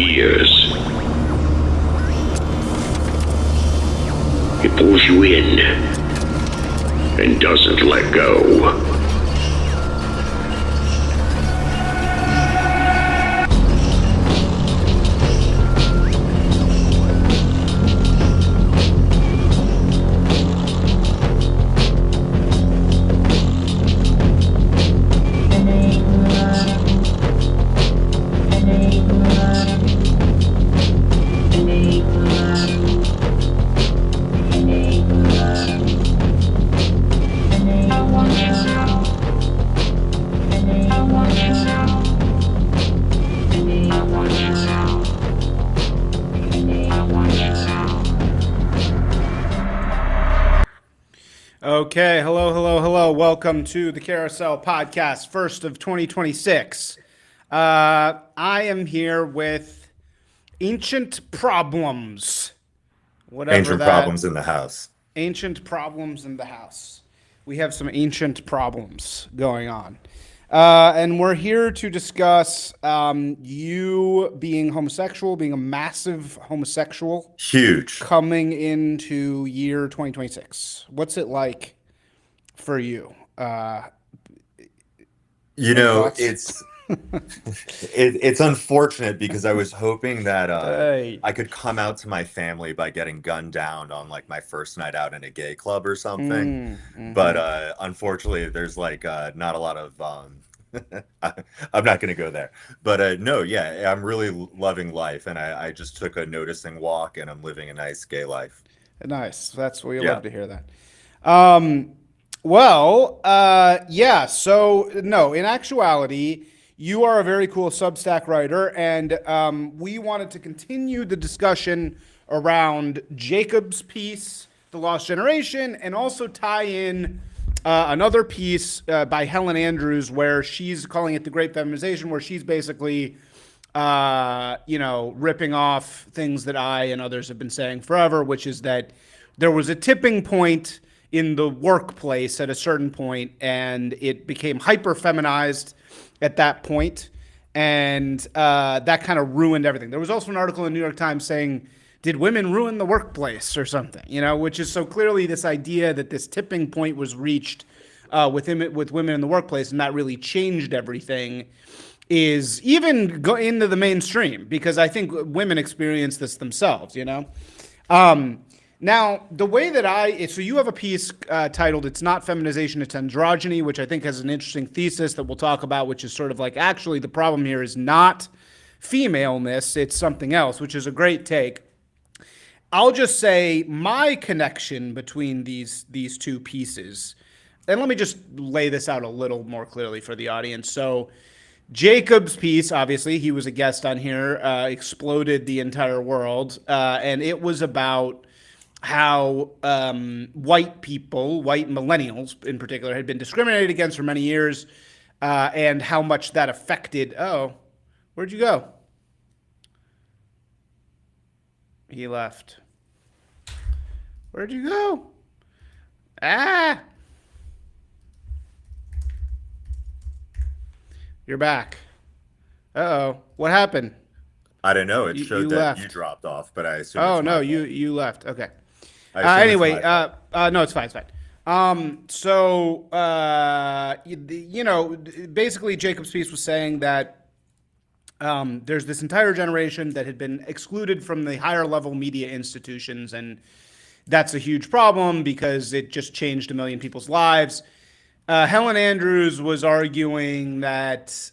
years. It pulls you in and doesn't let go. Okay, hello. Welcome to the Carousel Podcast, first of 2026. I am here with Ancient Problems. Ancient problems in the house. Ancient Problems in the house. We have some ancient problems going on. And we're here to discuss you being homosexual, being a massive homosexual. Huge. Coming into year 2026. What's it like for you? It's it's unfortunate because I was hoping that I could come out to my family by getting gunned down on like my first night out in a gay club or something. But unfortunately, there's like not a lot of I'm not going to go there. But no, yeah, I'm really loving life, and I just took a noticing walk, and I'm living a nice gay life. Nice. That's we Yeah. love to hear that. Yeah. So no, in actuality, you are a very cool Substack writer, and we wanted to continue the discussion around Jacob's piece, The Lost Generation, and also tie in another piece by Helen Andrews where she's calling it The Great Feminization, where she's basically, ripping off things that I and others have been saying forever, which is that there was a tipping point in the workplace at a certain point, and it became hyper feminized at that point, and that kind of ruined everything. There was also an article in the New York Times saying, did women ruin the workplace or something? Which is so clearly this idea that this tipping point was reached with women in the workplace, and that really changed everything, is even go into the mainstream, because I think women experience this themselves, Now, the way that so you have a piece titled "It's Not Feminization, It's Androgyny," which I think has an interesting thesis that we'll talk about, which is sort of like, actually, the problem here is not femaleness, it's something else, which is a great take. I'll just say my connection between these two pieces, and let me just lay this out a little more clearly for the audience. So Jacob's piece, obviously, he was a guest on here, exploded the entire world, and it was about how white people, white millennials in particular, had been discriminated against for many years, and how much that affected. Oh, where'd you go? He left. Where'd you go? You're back. Uh-oh. What happened? I don't know. It showed that left. you dropped off, but I assume. Oh, it's no, my you left. Okay. fault. I assume Anyway, it's my fault. no, it's fine. It's fine. Basically, Jacob's piece was saying that there's this entire generation that had been excluded from the higher level media institutions, and that's a huge problem because it just changed a million people's lives. Helen Andrews was arguing that,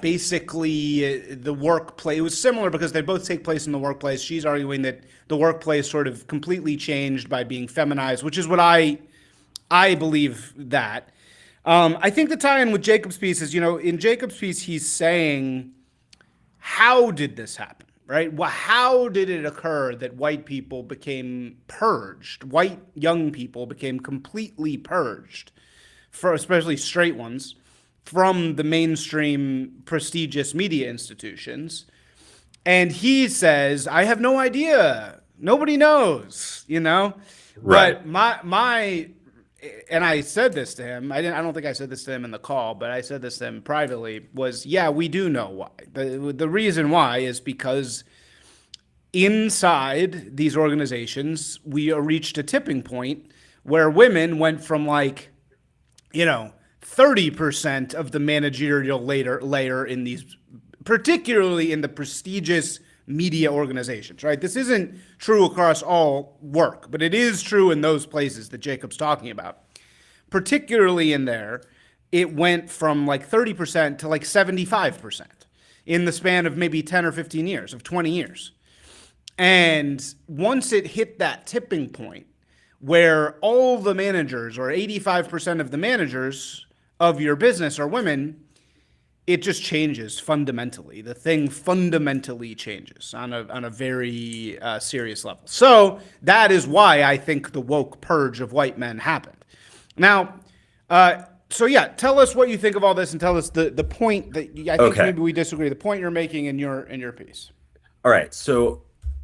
basically the workplace, it was similar because they both take place in the workplace. She's arguing that the workplace sort of completely changed by being feminized, which is what I believe that. I think the tie-in with Jacob's piece is, in Jacob's piece, he's saying, how did this happen, right? Well, how did it occur that white people became purged? White young people became completely purged, for especially straight ones, from the mainstream prestigious media institutions. And he says, I have no idea. Nobody knows, Right. But my and I said this to him. I don't think I said this to him in the call, but I said this to him privately. Was yeah, we do know why. The reason why is because inside these organizations, we reached a tipping point where women went from 30% of the managerial layer in these, particularly in the prestigious media organizations, right? This isn't true across all work, but it is true in those places that Jacob's talking about. Particularly in there, it went from 30% to 75% in the span of maybe 10 or 15 years, of 20 years. And once it hit that tipping point where all the managers or 85% of the managers of your business are women, it just changes fundamentally. The thing fundamentally changes on a very serious level. So that is why I think the woke purge of white men happened. Now, so yeah, tell us what you think of all this, and tell us the point that I think maybe we disagree. The point you're making in your piece. All right, so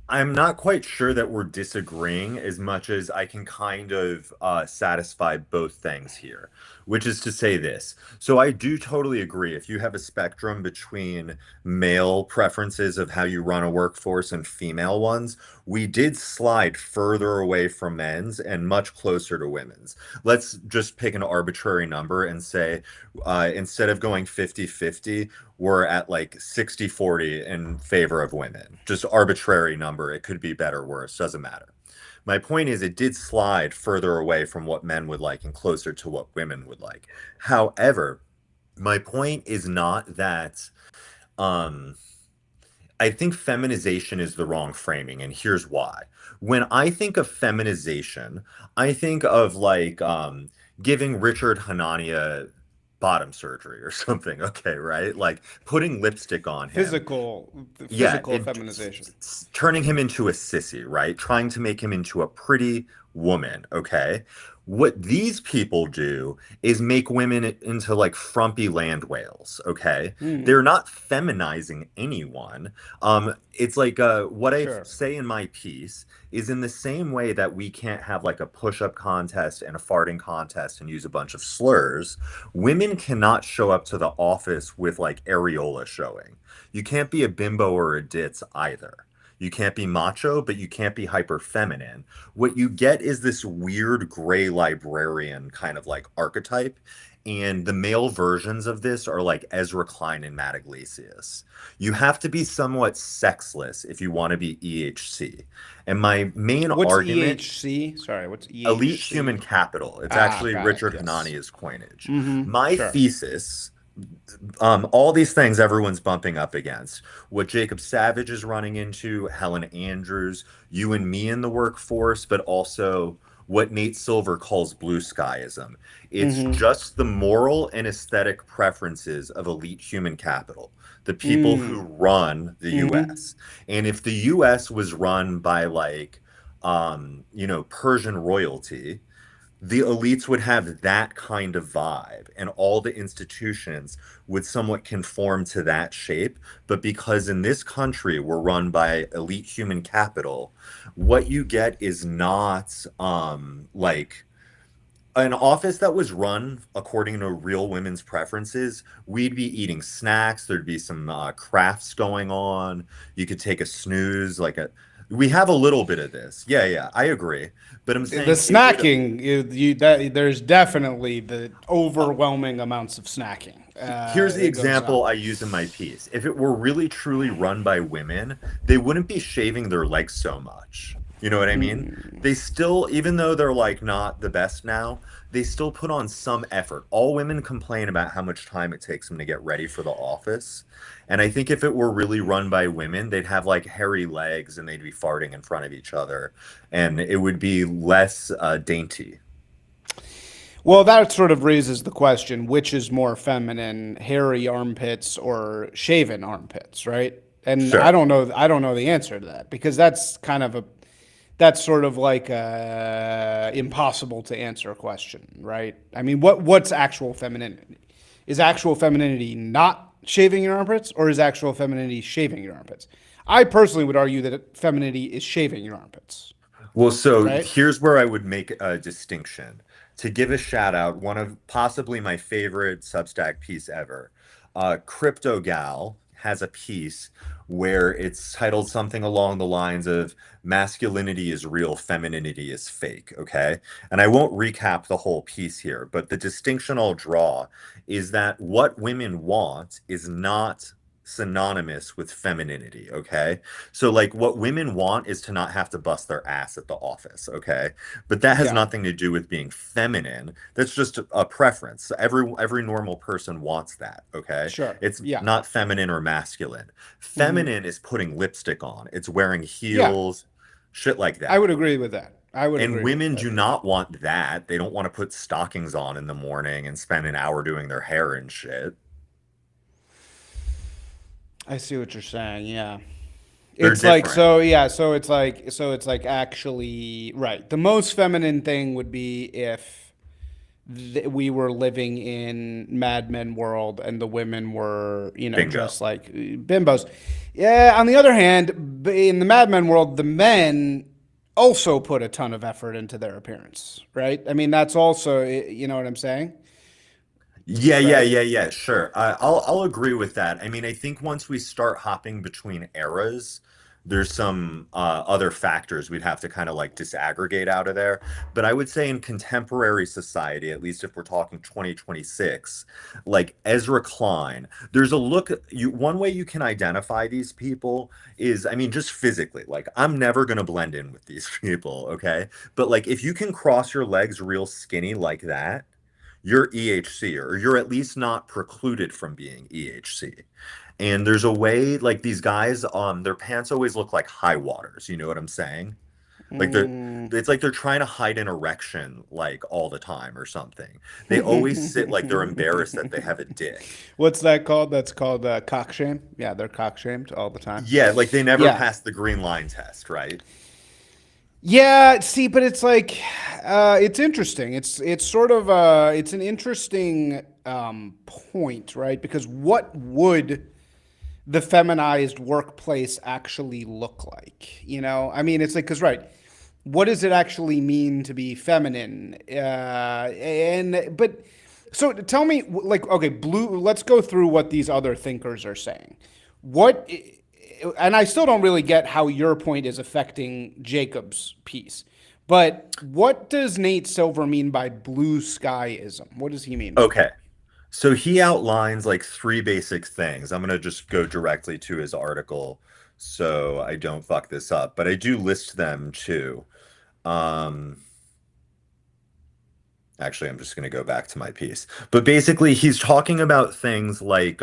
I'm not quite sure that we're disagreeing as much as I can kind of satisfy both things here, which is to say this. So I do totally agree. If you have a spectrum between male preferences of how you run a workforce and female ones, we did slide further away from men's and much closer to women's. Let's just pick an arbitrary number and say instead of going 50-50, we're at 60-40 in favor of women. Just arbitrary number. It could be better, worse, doesn't matter. My point is it did slide further away from what men would like and closer to what women would like. However, my point is not that I think feminization is the wrong framing, and here's why. When I think of feminization, I think of giving Richard Hanania bottom surgery or something, okay, right? Like putting lipstick on him. Physical feminization. Turning him into a sissy, right? Trying to make him into a pretty woman, okay? What these people do is make women into frumpy land whales, okay? They're not feminizing anyone. It's what I say in my piece is in the same way that we can't have a push-up contest and a farting contest and use a bunch of slurs, women cannot show up to the office with areola showing. You can't be a bimbo or a ditz either. You can't be macho, but you can't be hyper feminine. What you get is this weird gray librarian kind of archetype. And the male versions of this are Ezra Klein and Matt Iglesias. You have to be somewhat sexless if you want to be EHC. And my main argument... EHC? Sorry, what's EHC? Elite Human Capital. It's actually Richard Hanania's coinage. My thesis... all these things everyone's bumping up against. What Jacob Savage is running into, Helen Andrews, you and me in the workforce, but also what Nate Silver calls blue skyism. It's just the moral and aesthetic preferences of elite human capital, the people who run the US. And if the US was run by Persian royalty, the elites would have that kind of vibe, and all the institutions would somewhat conform to that shape. But because in this country we're run by elite human capital, what you get is not an office that was run according to real women's preferences. We'd be eating snacks. There'd be some crafts going on. You could take a snooze, we have a little bit of this. Yeah, I agree. But I'm saying the snacking, there's definitely the overwhelming amounts of snacking. Here's the example I use in my piece. If it were really truly run by women, they wouldn't be shaving their legs so much. You know what I mean? They still, even though they're not the best now, they still put on some effort. All women complain about how much time it takes them to get ready for the office. And I think if it were really run by women, they'd have hairy legs and they'd be farting in front of each other. And it would be less dainty. Well, that sort of raises the question, which is more feminine, hairy armpits or shaven armpits, right? And Sure. I don't know the answer to that, because that's sort of impossible to answer a question, right? I mean, what's actual femininity? Is actual femininity not shaving your armpits, or is actual femininity shaving your armpits? I personally would argue that femininity is shaving your armpits. Well, so Right. here's where I would make a distinction. to give a shout out, one of possibly my favorite Substack piece ever. Crypto Gal has a piece where it's titled something along the lines of masculinity is real, femininity is fake. Okay. And I won't recap the whole piece here, but the distinction I'll draw is that what women want is not synonymous with femininity. Okay. So, like, what women want is to not have to bust their ass at the office. Okay. But that has Yeah. nothing to do with being feminine. That's just a preference. Every normal person wants that, okay? Sure. It's Yeah. not feminine or masculine. Hmm. Feminine is putting lipstick on. It's wearing Yeah. heels, shit like I that. would agree with that. I would And agree with women that. do not want that. They don't want to put stockings on in the morning and spend an hour doing their hair and shit. I see what you're saying. Yeah. They're It's like different. so yeah, so it's like actually right. The most feminine thing would be if we were living in Mad Men world and the women were, Bingo. dressed like bimbos. Yeah, on the other hand, in the Mad Men world, the men also put a ton of effort into their appearance, right? I mean, that's also, you know what I'm saying? Yeah, yeah, Right? yeah, yeah, sure. I'll agree with that. I mean, I think once we start hopping between eras, there's some other factors we'd have to kind of like disaggregate out of there. But I would say in contemporary society, at least if we're talking 2026, like Ezra Klein, there's a look you one way you can identify these people is, I mean, just physically. Like, I'm never gonna blend in with these people, okay? But like if you can cross your legs real skinny like that, you're EHC, or you're at least not precluded from being EHC. And there's a way, like these guys, their pants always look like high waters. You know what I'm saying? Like Mm. it's like they're trying to hide an erection like all the time or something. They always sit like they're embarrassed that they have a dick. What's that called? That's called cock shame. Yeah, they're cock shamed all the time. Yeah, like they never Yeah. pass the green line test, right? Yeah, see, but it's like it's interesting. It's sort of it's an interesting point, right? Because what would the feminized workplace actually look like? I mean, it's like because right, what does it actually mean to be feminine? And but so tell me, like, okay, blue. Let's go through what these other thinkers are saying. What, and I still don't really get how your point is affecting Jacob's piece. But what does Nate Silver mean by blue skyism? What does he mean by that? Okay. So he outlines like three basic things. I'm going to just go directly to his article so I don't fuck this up, but I do list them too. Um, Actually, I'm just going to go back to my piece. But basically, he's talking about things like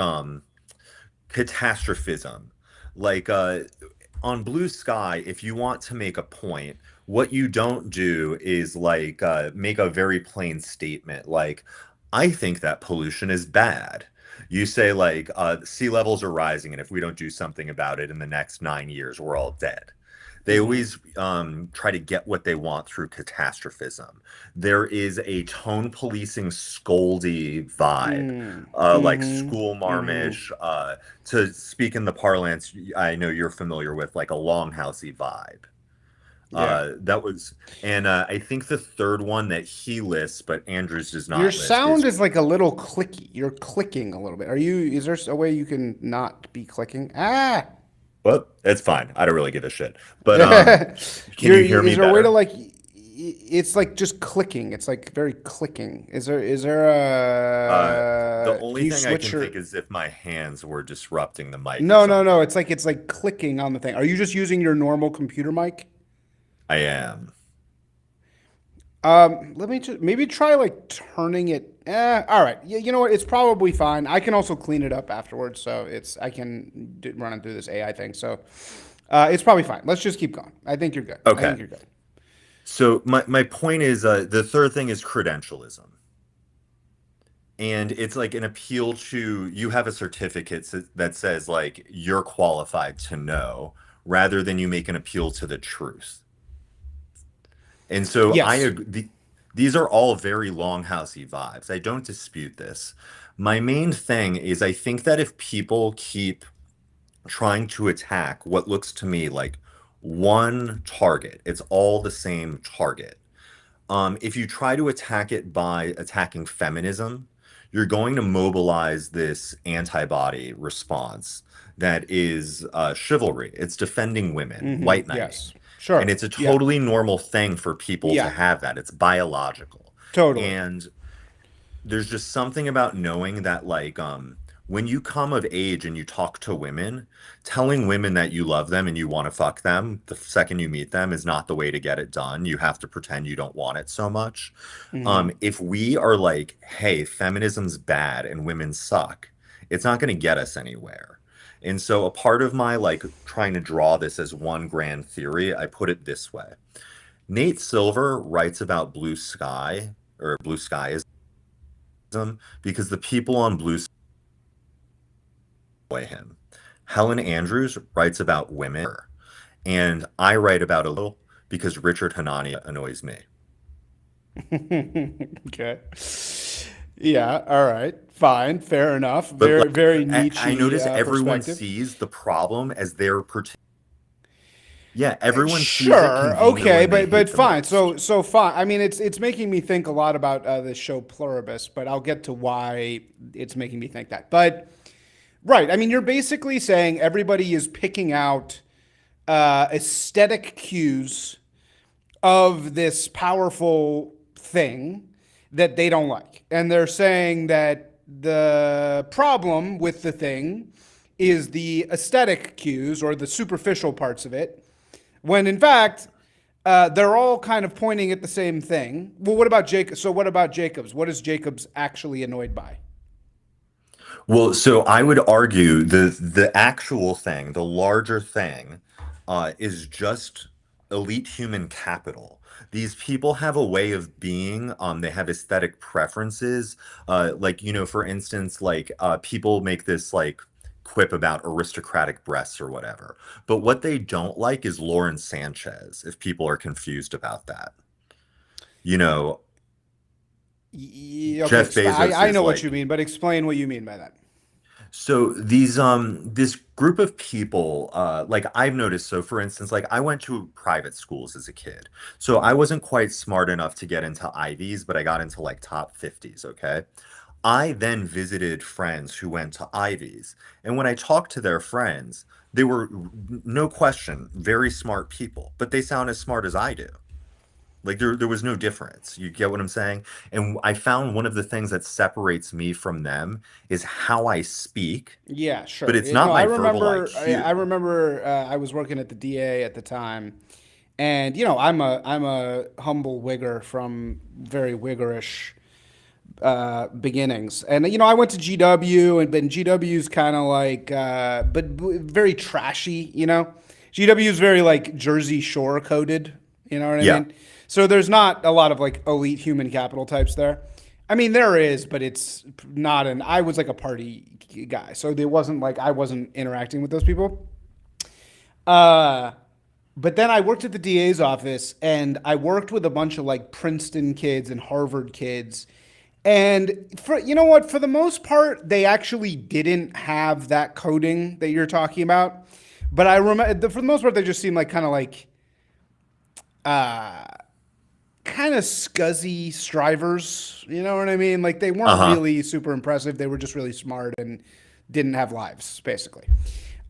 catastrophism. Like on Blue Sky, if you want to make a point, what you don't do is like make a very plain statement like, I think that pollution is bad. You say like sea levels are rising, and if we don't do something about it in the next 9 years, we're all dead. They Mm-hmm. always try to get what they want through catastrophism. There is a tone policing scoldy vibe, Mm. like Mm-hmm. school Mm-hmm. marmish. To speak in the parlance I know you're familiar with, like a longhousey vibe. Yeah. That was, and I think the third one that he lists, but Andrews does Your not list, is sound is like a little clicky. You're clicking a little bit. Is there a way you can not be clicking? Ah. well, it's fine. I don't really give a shit. But can you hear me Is there a way to better? like it's like just clicking. It's like very clicking. Is there Uh, the a only can you thing I switch can your think is if my hands were disrupting the mic or No. something. It's like clicking on the thing. Are you just using your normal computer mic? I am. Let me just maybe try like turning it. All right. Yeah, you know what? It's probably fine. I can also clean it up afterwards, so I can run it through this AI thing. So, it's probably fine. Let's just keep going. I think you're good. I Okay. think you're good. So my point is the third thing is credentialism. And it's like an appeal to, you have a certificate that says like you're qualified to know, rather than you make an appeal to the truth. And so Yes. these are all very longhousey vibes. I don't dispute this. My main thing is I think that if people keep trying to attack what looks to me like one target, it's all the same target. If you try to attack it by attacking feminism, you're going to mobilize this antibody response that is chivalry. It's defending women, white knighting. Yes. And Sure. it's a Yeah. totally normal thing for people to Yeah. have that. It's biological. Totally. And there's just something about knowing that when you come of age and you talk to women, telling women that you love them and you want to fuck them the second you meet them is not the way to get it done. You have to pretend you don't want it so much. If we are like, hey, feminism's bad and women suck, it's not going to get us anywhere. And so a part of my like trying to draw this as one grand theory, I put it this way. Nate Silver writes about blue sky or blue skyism because the people on blue sky annoy him. Helen Andrews writes about women, and I write about a little because Richard Hanania annoys me. Okay. Yeah. All right. Fine. Fair enough. But Very, like, very I Nietzsche notice everyone perspective. sees the problem as their yeah, everyone sees it Sure. conveniently Okay. when they But hate the fine. most. So fine. I mean, it's making me think a lot about the show Pluribus, but I'll get to why it's making me think that. But right. I mean, you're basically saying everybody is picking out aesthetic cues of this powerful thing that they don't like. And they're saying that the problem with the thing is the aesthetic cues or the superficial parts of it, when in fact, they're all kind of pointing at the same thing. Well, what about Jacob? So, what about Jacobs? What is Jacobs actually annoyed by? Well, so I would argue the actual thing, the larger thing, is just elite human capital. These people have a way of being. They have aesthetic preferences. Like for instance, people make this like quip about aristocratic breasts or whatever. But what they don't like is Lauren Sanchez. If people are confused about that, you know, Okay, Jeff Bezos I is know what you like. mean, but explain what you mean by that. So this group of people like I've noticed, so for instance, like I went to private schools as a kid. So I wasn't quite smart enough to get into Ivies, but I got into like top 50s, okay? I then visited friends who went to Ivies, and when I talked to their friends, they were no question very smart people, but they sound as smart as I do. Like there was no difference. You get what I'm saying? And I found one of the things that separates me from them is how I speak, Yeah, but sure. it's not No, I my verbal remember. I IQ. remember. I was working at the DA at the time, and I'm a humble Whigger from very Whiggerish beginnings, and I went to GW, and then GW's kind of like, very trashy. GW is very like Jersey Shore coded. You know what I Yeah. mean? So there's not a lot of like elite human capital types there. I mean, there is, but it's not an. I was like a party guy, so there wasn't like I wasn't interacting with those people. Uh, but then I worked at the DA's office, and I worked with a bunch of like Princeton kids and Harvard kids. And for you know what, for the most part, they actually didn't have that coding that you're talking about. But I remember for the most part, they just seemed like kind of like uh, kind of scuzzy strivers. You know what I mean? Like they weren't Uh-huh. really super impressive. They were just really smart and didn't have lives, basically.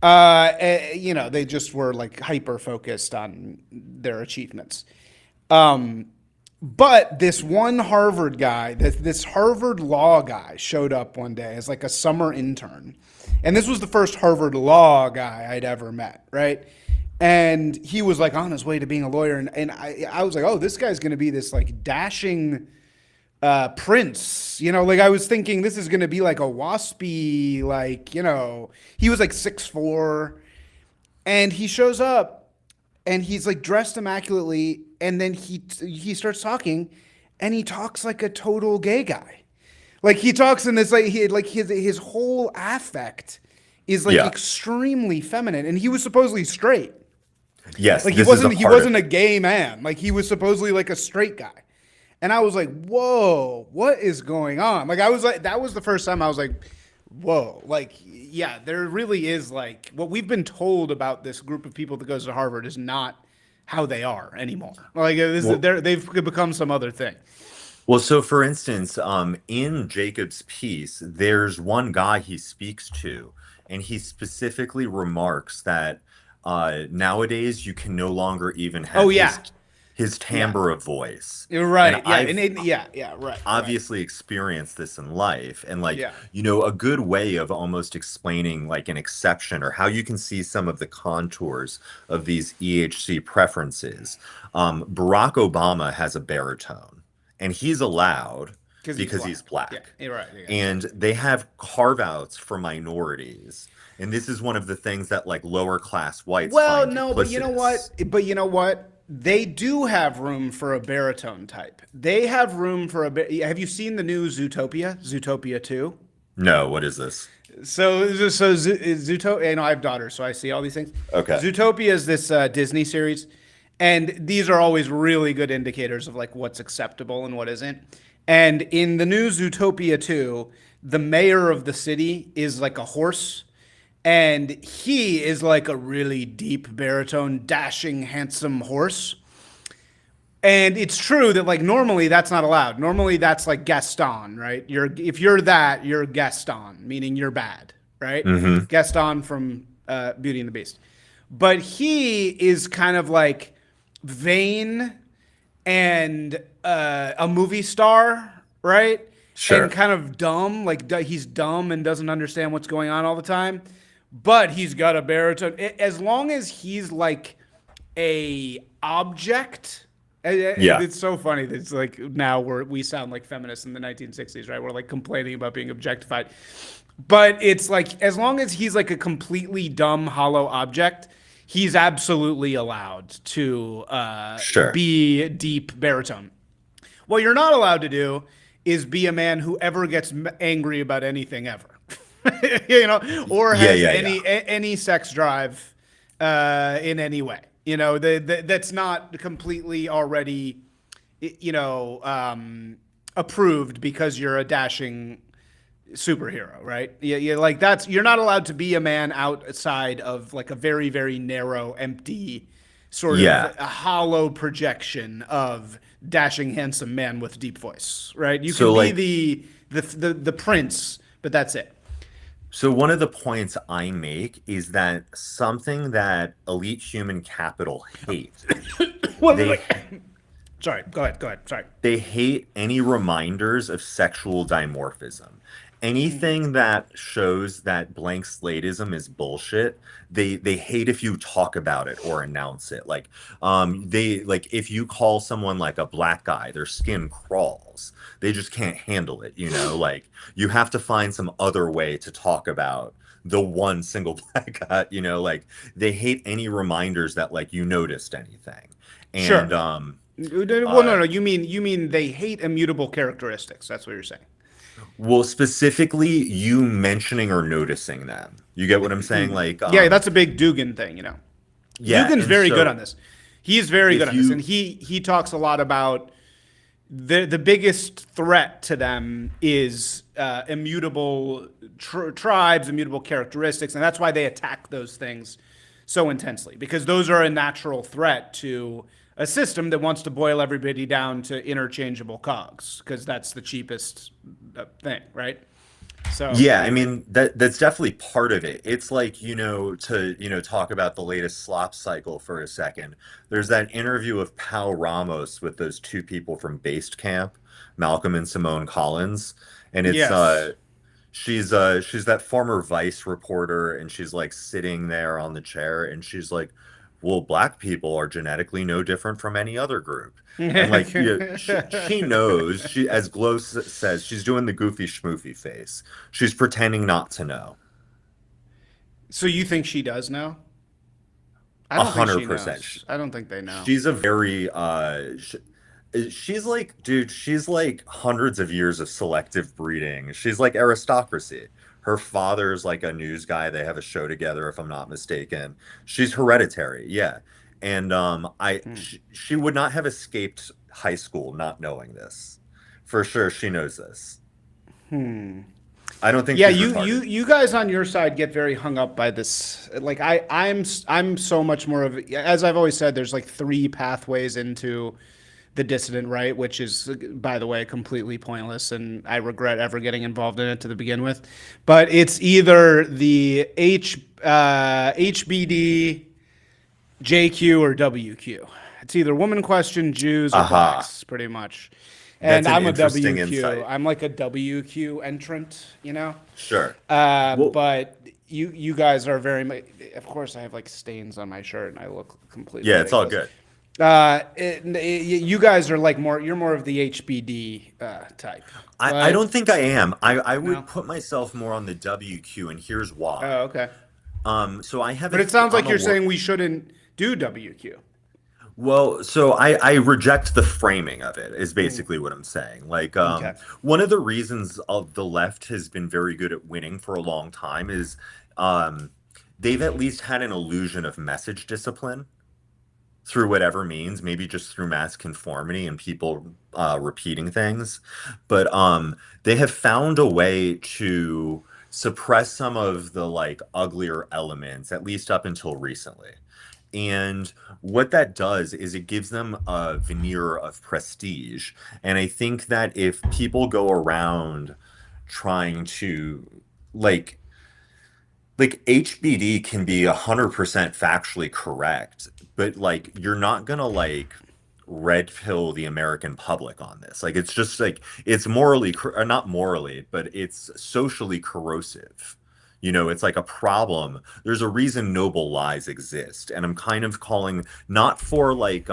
They just were like hyper focused on their achievements. But this one Harvard guy, this Harvard law guy, showed up one day as like a summer intern, and this was the first Harvard law guy I'd ever met, right? And he was like on his way to being a lawyer, and I was like, oh, this guy's going to be this like dashing prince, like I was thinking this is going to be like a waspy, like he was like 6'4", and he shows up and he's like dressed immaculately, and then he starts talking, and he talks like a total gay guy. Like he talks in this like his whole affect is like Yeah. extremely feminine, and he was supposedly straight. Yes, Like he this is a wasn't he part of wasn't a it. gay man. Like he was supposedly like a straight guy. And I was like, "Whoa, what is going on?" Like I was like that was the first time I was like, "Whoa." Like yeah, there really is like what we've been told about this group of people that goes to Harvard is not how they are anymore. Like Well, they've become some other thing. well, so for instance, in Jacob's piece, there's one guy he speaks to, and he specifically remarks that nowadays you can no longer even Oh have yeah, his yeah, timbre of voice. you're And right. Yeah, I've yeah, yeah, right. obviously experienced this in life, and like, Yeah. a good way of almost explaining like an exception or how you can see some of the contours of these EHC preferences. Barack Obama has a baritone, and he's allowed Because he's because black. he's Yeah, black. you're right. Yeah. And they have carve outs for minorities. And this is one of the things that like lower class whites Well, find no, but you know what? duplicitous. But you know what? They do have room for a baritone type. They have room for Have you seen the new Zootopia? Zootopia 2? No, what is this? Zootopia. You know, I have daughters, so I see all these things. Okay. Zootopia is this Disney series, and these are always really good indicators of like what's acceptable and what isn't. And in the new Zootopia 2, the mayor of the city is like a horse, and he is like a really deep baritone, dashing, handsome horse. And it's true that like normally that's not allowed. Normally that's like Gaston, right? If you're that, you're Gaston, meaning you're bad, right? Mm-hmm. Gaston from Beauty and the Beast. But he is kind of like vain and a movie star, right? And Sure. kind of dumb, like he's dumb and doesn't understand what's going on all the time. But he's got a baritone. As long as he's like a object. Yeah. It's so funny that it's like now we sound like feminists in the 1960s, right? We're like complaining about being objectified. But it's like as long as he's like a completely dumb, hollow object, he's absolutely allowed to Sure. be deep baritone. What you're not allowed to do is be a man who ever gets angry about anything ever, or Yeah, has yeah, yeah. any sex drive in any way. That's not completely already, approved because you're a dashing superhero, right? Yeah, like you're not allowed to be a man outside of like a very, very narrow, empty, sort of Yeah. a hollow projection of dashing, handsome man with deep voice, right? You So can be like the prince, but that's it. so one of the points I make is that something that elite human capital hate, Wait. they Sorry, go ahead. Go ahead. Sorry. they hate any reminders of sexual dimorphism. Anything that shows that blank slateism is bullshit, they hate if you talk about it or announce it. Like they like if you call someone like a black guy, their skin crawls. They just can't handle it, like you have to find some other way to talk about the one single black guy, like they hate any reminders that like you noticed anything. Sure. And Well, uh no. You mean they hate immutable characteristics. That's what you're saying. Well, specifically you mentioning or noticing them. You get what I'm saying? Like, Yeah, that's a big Dugan thing. yeah, Dugan's and very good on so this. He's very good if on this, and you, he talks a lot about the biggest threat to them is immutable tribes, immutable characteristics, and that's why they attack those things so intensely because those are a natural threat to a system that wants to boil everybody down to interchangeable cogs because that's the cheapest thing, right? So yeah, I anyway, mean that's definitely part of it. It's like, to, talk about the latest slop cycle for a second. There's that interview of Pal Ramos with those two people from Based Camp, Malcolm and Simone Collins, and it's yes. she's that former Vice reporter, and she's like sitting there on the chair, and she's like, well, black people are genetically no different from any other group. And like, she knows, as Glow says, she's doing the goofy schmoofy face. She's pretending not to know. So you think she does know? I A don't think hundred she percent. knows. I don't think they know. She's a very she's like, dude, she's like hundreds of years of selective breeding. She's like aristocracy. Her father's like a news guy. They have a show together, if I'm not mistaken. She's hereditary, yeah. And she would not have escaped high school not knowing this. For sure, she knows this. I don't think Yeah, she's you guys on your side get very hung up by this. Like I'm so much more of, as I've always said, there's like three pathways into the dissident right, which is, by the way, completely pointless, and I regret ever getting involved in it to begin with. But it's either the HBD, JQ, or WQ. It's either woman question, Jews, or Aha. blacks, pretty much. That's And an I'm a interesting WQ. insight. I'm like a WQ entrant, you know. Sure. Well, But you guys are very much. Of course, I have like stains on my shirt, and I look completely yeah, it's all ridiculous. good. You guys are like more. You're more of the HBD type, I but don't think I am. I would no. put myself more on the WQ, and here's why. Oh, okay. So I have But it sounds like I'm a you're saying we shouldn't do WQ. well, so I reject the framing of it is basically what I'm saying. Like, Okay. one of the reasons of the left has been very good at winning for a long time is, um, they've at least had an illusion of message discipline through whatever means, maybe just through mass conformity and people repeating things. But they have found a way to suppress some of the like uglier elements, at least up until recently. And what that does is it gives them a veneer of prestige. And I think that if people go around trying to like HBD can be 100% factually correct, but like you're not gonna like red pill the American public on this. Like it's just like it's or not morally, but it's socially corrosive. It's like a problem. There's a reason noble lies exist, and I'm kind of calling not for like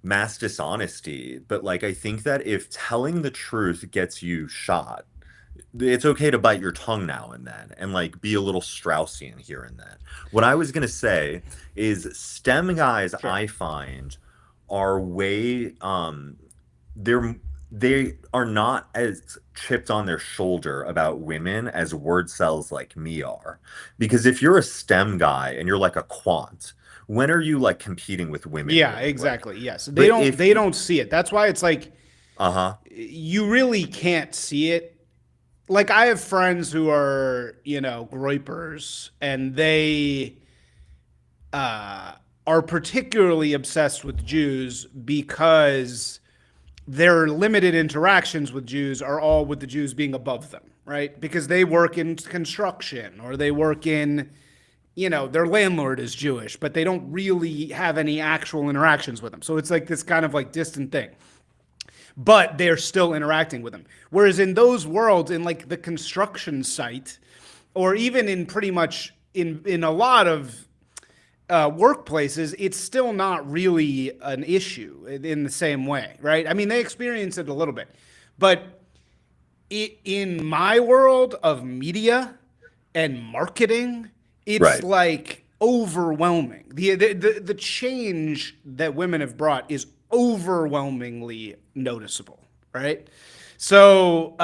mass dishonesty, but like I think that if telling the truth gets you shot, it's okay to bite your tongue now and then and like be a little Straussian here and then. What I was gonna say is STEM guys Sure. I find are way they're they are not as chipped on their shoulder about women as word cells like me are. Because if you're a STEM guy and you're like a quant, when are you like competing with women Yeah, anyway? exactly. Yes. They But don't if they don't see it. That's why it's like uh-huh. you really can't see it. Like I have friends who are, groypers, and they uh are particularly obsessed with Jews because their limited interactions with Jews are all with the Jews being above them, right? Because they work in construction, or they work in, their landlord is Jewish, but they don't really have any actual interactions with them. So it's like this kind of like distant thing. But they're still interacting with them. Whereas in those worlds, in like the construction site, or even in pretty much in a lot of workplaces, it's still not really an issue in the same way, right? I mean, they experience it a little bit, but in my world of media and marketing, it's Right. like overwhelming. The change that women have brought is overwhelmingly noticeable, right? So,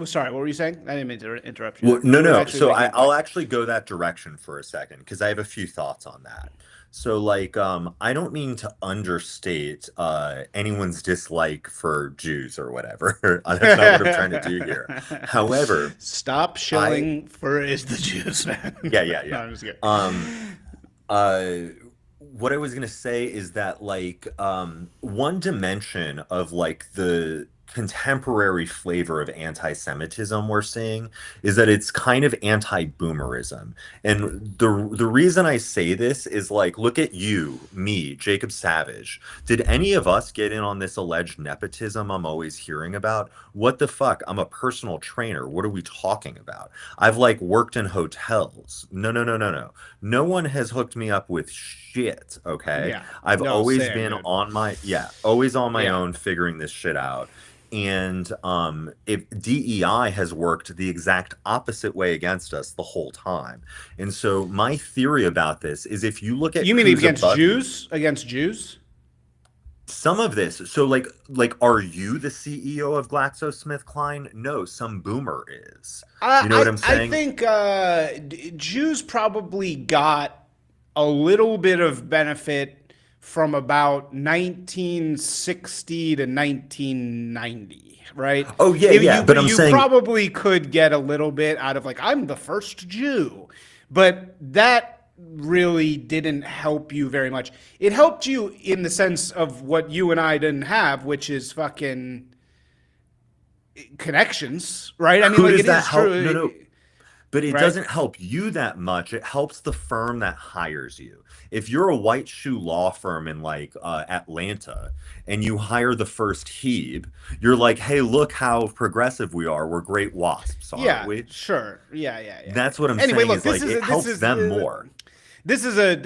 sorry, what were you saying? I didn't mean to interrupt you Well, there. no, You were no. actually So making a I'll point. actually go that direction for a second because I have a few thoughts on that. So, like, I don't mean to understate anyone's dislike for Jews or whatever. That's not what I'm trying to do here. However, Stop I, shilling for is the Jews, yeah, man. yeah, No, yeah. I'm just kidding. Um, uh, what I was gonna say is that like one dimension of like the contemporary flavor of anti-Semitism we're seeing is that it's kind of anti-boomerism. And the reason I say this is like look at you, me, Jacob Savage. Did any of us get in on this alleged nepotism I'm always hearing about? What the fuck? I'm a personal trainer. What are we talking about? I've like worked in hotels. No, no, no, no, no. No one has hooked me up with shit, okay? Yeah. I've No, always same, been dude. on yeah, always on my Yeah. own figuring this shit out. And if DEI has worked the exact opposite way against us the whole time. And so my theory about this is if you look at You mean who's against above you, Jews? Against Jews? some of this, so like are you the CEO of GlaxoSmithKline? No, some boomer is. You know what I'm I saying? think Jews probably got a little bit of benefit from about 1960 to 1990, right? Oh yeah, yeah. But I'm You saying, probably could get a little bit out of like, I'm the first Jew, but that really didn't help you very much. It helped you in the sense of what you and I didn't have, which is fucking connections, right? I mean, who like does it that is help? No, true, no. But it right? doesn't help you that much. It helps the firm that hires you. If you're a white shoe law firm in like Atlanta and you hire the first Hebe, you're like, hey, look how progressive we are. We're great wasps, aren't Yeah, we? sure. Yeah, yeah, yeah. That's what I'm Anyway, saying look, is like it helps them more. this is a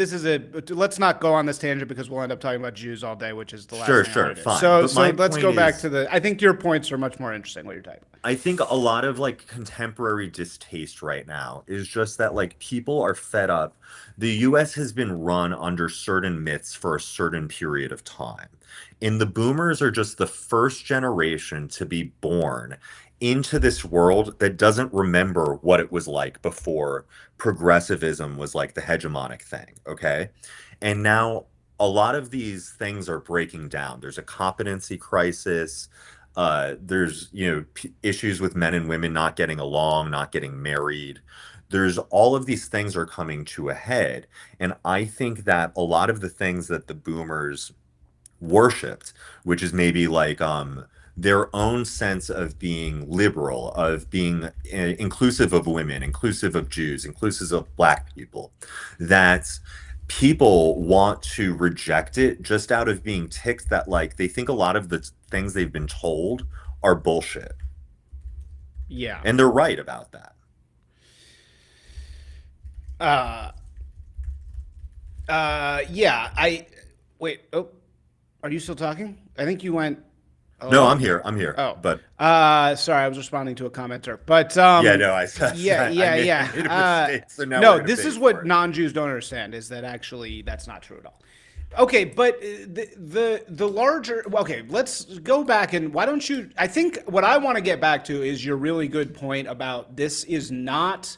let's not go on this tangent because we'll end up talking about Jews all day, which is the last Sure, thing I sure, want to do. fine. So But my let's point go back is, to the I think your points are much more interesting what you're talking about. I think a lot of like contemporary distaste right now is just that like people are fed up. The US has been run under certain myths for a certain period of time. And the boomers are just the first generation to be born into this world that doesn't remember what it was like before progressivism was like the hegemonic thing, okay? And now a lot of these things are breaking down. There's a competency crisis. There's, issues with men and women not getting along, not getting married. There's all of these things are coming to a head. And I think that a lot of the things that the boomers worshipped, which is maybe like their own sense of being liberal, of being inclusive of women, inclusive of Jews, inclusive of Black people, that people want to reject it just out of being ticked that like they think a lot of the things they've been told are bullshit. Yeah. And they're right about that. Uh yeah, I wait, oh, are you still talking? I think you went No, hello? I'm here. Oh. But Sorry, I was responding to a commenter. But yeah, no, I yeah, I yeah, I made a yeah. mistake, so now we're No, gonna this pay is for what it. non-Jews don't understand is that actually that's not true at all. Okay, but the larger okay, let's go back and why don't you I think what I want to get back to is your really good point about this is not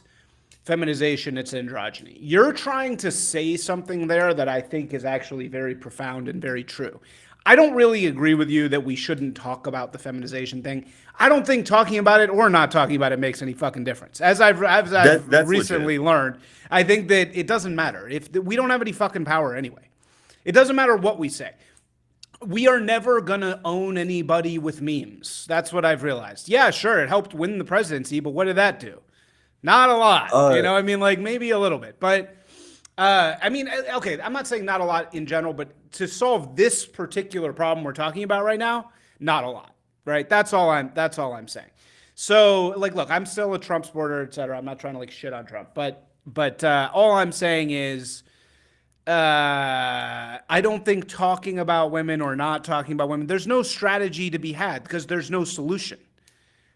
feminization, it's androgyny. You're trying to say something there that I think is actually very profound and very true. I don't really agree with you that we shouldn't talk about the feminization thing. I don't think talking about it or not talking about it makes any fucking difference. As I've That's legit. recently learned, I think that it doesn't matter. If we don't have any fucking power anyway. It doesn't matter what we say. We are never gonna own anybody with memes. That's what I've realized. Yeah, sure, it helped win the presidency, but what did that do? Not a lot. You Uh know, I mean, like maybe a little bit, but I mean, okay, I'm not saying not a lot in general, but to solve this particular problem we're talking about right now, not a lot, right? That's all I'm saying. So, like, look, I'm still a Trump supporter, et cetera. I'm not trying to like shit on Trump, but all I'm saying is, I don't think talking about women or not talking about women, there's no strategy to be had because there's no solution.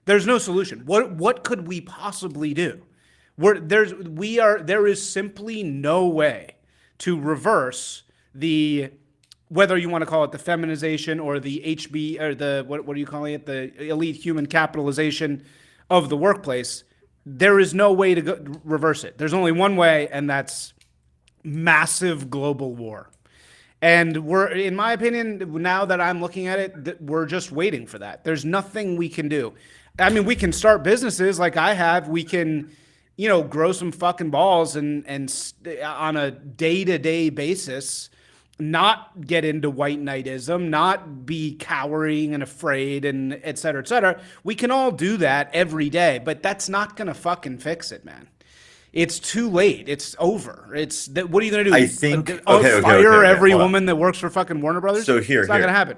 There's no solution. What could we possibly do? There is simply no way to reverse the whether you want to call it the feminization or the HB or the what are you calling it, the elite human capitalization of the workplace. There is no way to reverse it. There's only one way, and that's massive global war. And we're, in my opinion, now that I'm looking at it, we're just waiting for that. There's nothing we can do. I mean, we can start businesses like I have. We can, grow some fucking balls and on a day-to-day basis, not get into white knightism, not be cowering and afraid and et cetera, et cetera. We can all do that every day, but that's not going to fucking fix it, man. It's too late. It's over. It's that. What are you gonna I do? think Fire okay. every Hold on. woman that works for fucking Warner Brothers? So here, It's not gonna happen.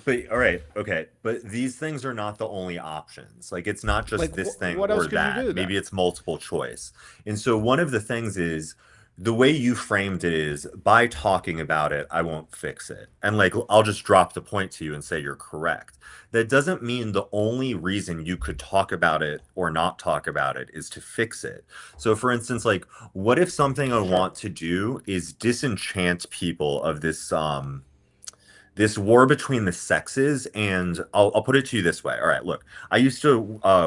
but all right, okay. But these things are not the only options. Like it's not just Like, this thing what else or could you do that. then? Maybe it's multiple choice. And so one of the things is the way you framed it is by talking about it, I won't fix it. And like I'll just drop the point to you and say you're correct. That doesn't mean the only reason you could talk about it or not talk about it is to fix it. So for instance, like what if something I Sure. want to do is disenchant people of this war between the sexes? And I'll put it to you this way. All right, look, I used to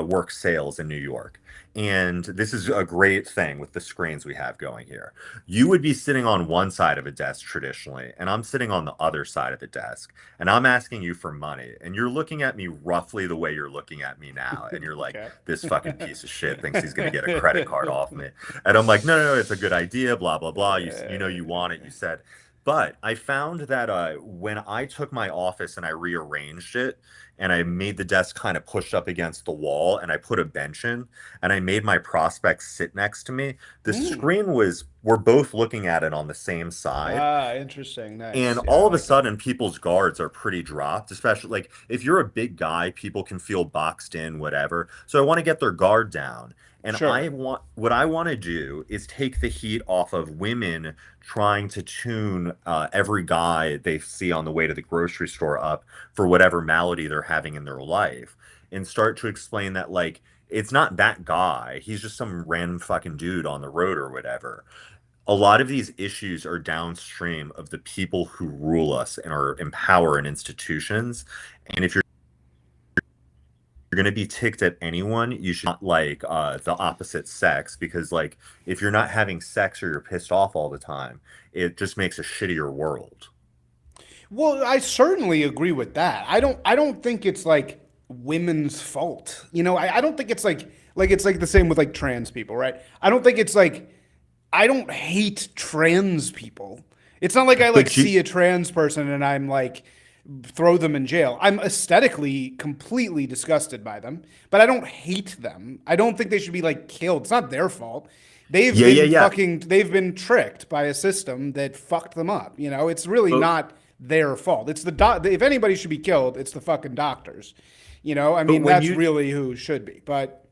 work sales in New York, And this is a great thing with the screens we have going here. You would be sitting on one side of a desk traditionally, and I'm sitting on the other side of the desk, and I'm asking you for money, and you're looking at me roughly the way you're looking at me now, and you're like, Okay. this fucking piece of shit thinks he's gonna get a credit card off me. And I'm like, no, it's a good idea, blah, blah, blah. You know you want it, you said. But I found that when I took my office and I rearranged it, and I made the desk kind of push up against the wall, and I put a bench in, and I made my prospects sit next to me. The screen we're both looking at it on the same side. Ah, interesting. Nice. And Yeah, all I of a like that. sudden, people's guards are pretty dropped, especially like if you're a big guy, people can feel boxed in, whatever. So I want to get their guard down. And Sure. what I want to do is take the heat off of women trying to tune every guy they see on the way to the grocery store up for whatever malady they're having in their life, and start to explain that, like, it's not that guy. He's just some random fucking dude on the road or whatever. A lot of these issues are downstream of the people who rule us and are in power in institutions. And if you're going to be ticked at anyone, you should not like the opposite sex, because like if you're not having sex or you're pissed off all the time, it just makes a shittier world. Well, I certainly agree with that. I don't think it's like women's fault. I don't think it's like it's like the same with like trans people, right? I don't think it's like I don't hate trans people. It's not like I like But you, see a trans person and I'm like throw them in jail. I'm aesthetically completely disgusted by them, but I don't hate them. I don't think they should be like killed. It's not their fault. They've yeah, yeah, been yeah. fucking they've been tricked by a system that fucked them up. It's really But not their fault. It's the if anybody should be killed, it's the fucking doctors. I but mean when that's you really who should be. But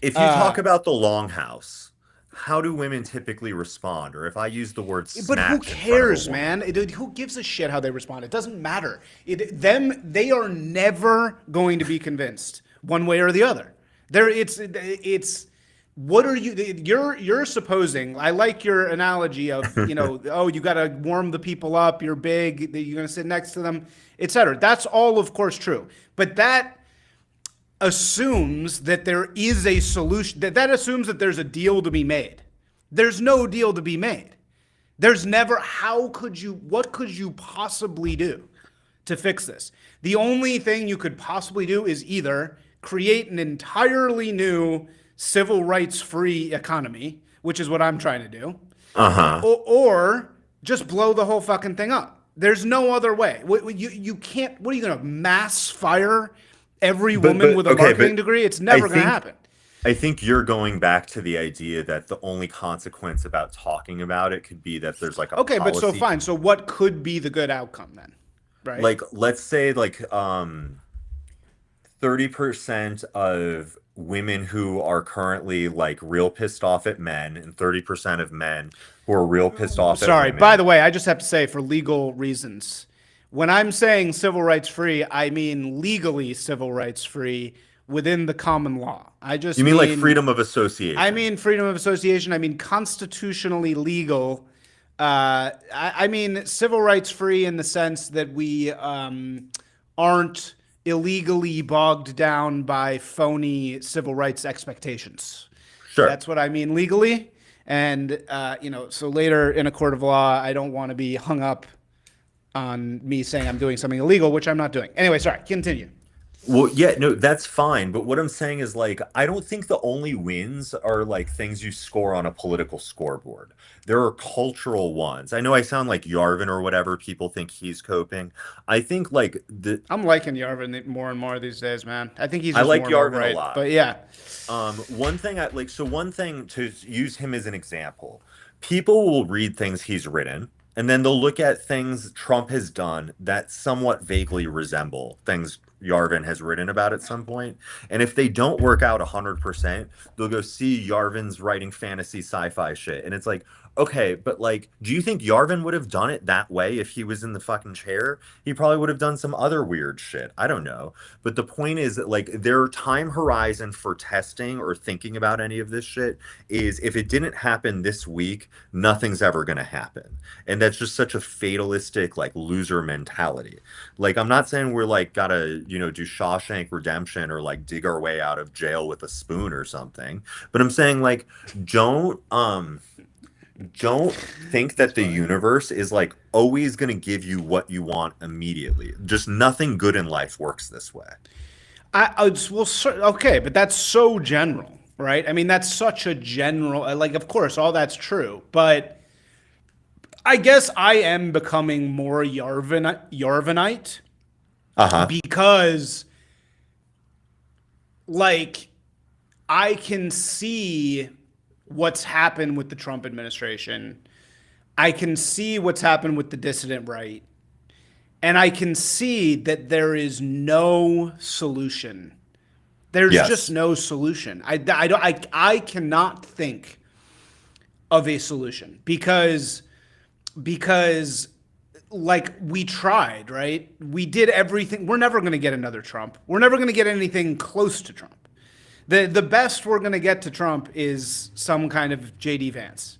if you talk about the longhouse, how do women typically respond? Or if I use the word But who snatch in front of a cares, woman? man? Who gives a shit how they respond? It doesn't matter. They are never going to be convinced one way or the other. It's. What are you? You're supposing. I like your analogy of oh, you got to warm the people up. You're big. You're going to sit next to them, etc. That's all, of course, true. But that assumes that there is a solution. That assumes that there's a deal to be made. There's no deal to be made. There's never. What could you possibly do to fix this? The only thing you could possibly do is either create an entirely new civil rights free economy, which is what I'm trying to do, Uh-huh. or just blow the whole fucking thing up. There's no other way. You can't. What are you going to mass fire every woman with a Okay, marketing but degree? It's I never going to think happen. I think you're going back to the idea that the only consequence about talking about it could be that there's like a Okay, but so policy. fine. So what could be the good outcome then? Right? Like let's say like 30% of women who are currently like real pissed off at men, and 30% of men who are real pissed off at Sorry. By women. the way, I just have to say for legal reasons, when I'm saying civil rights free, I mean legally civil rights free within the common law. I just You mean like mean freedom of I association? mean freedom of association. I mean constitutionally legal. I mean civil rights free in the sense that we aren't illegally bogged down by phony civil rights expectations. Sure. That's what I mean legally. And, so later in a court of law, I don't want to be hung up on me saying I'm doing something illegal, which I'm not doing. Anyway, sorry, continue. Well, yeah, no, that's fine. But what I'm saying is, like, I don't think the only wins are like things you score on a political scoreboard. There are cultural ones. I know I sound like Yarvin or whatever. People think he's coping. I think like I'm liking Yarvin more and more these days, man. I think he's I just like more and more Yarvin a right. lot. But yeah. One thing I like, so one thing to use him as an example, people will read things he's written, and then they'll look at things Trump has done that somewhat vaguely resemble things Yarvin has written about at some point. And if they don't work out 100%, they'll go see Yarvin's writing fantasy sci-fi shit. And it's like, Okay, but like, do you think Yarvin would have done it that way if he was in the fucking chair? He probably would have done some other weird shit. I don't know. But the point is that like their time horizon for testing or thinking about any of this shit is if it didn't happen this week, nothing's ever gonna happen. And that's just such a fatalistic, like loser mentality. Like I'm not saying we're like gotta, do Shawshank Redemption or like dig our way out of jail with a spoon or something. But I'm saying like don't think that the universe is like always going to give you what you want immediately. Just nothing good in life works this way. Okay, but that's so general, right? I mean, that's such a general, like, of course, all that's true, but I guess I am becoming more Yarvanite Uh-huh. because, like, I can see what's happened with the Trump administration. I can see what's happened with the dissident right. And I can see that there is no solution. There's just Yes. no solution. I cannot think of a solution because like we tried, right? We did everything. We're never going to get another Trump. We're never going to get anything close to Trump. The best we're going to get to Trump is some kind of JD Vance.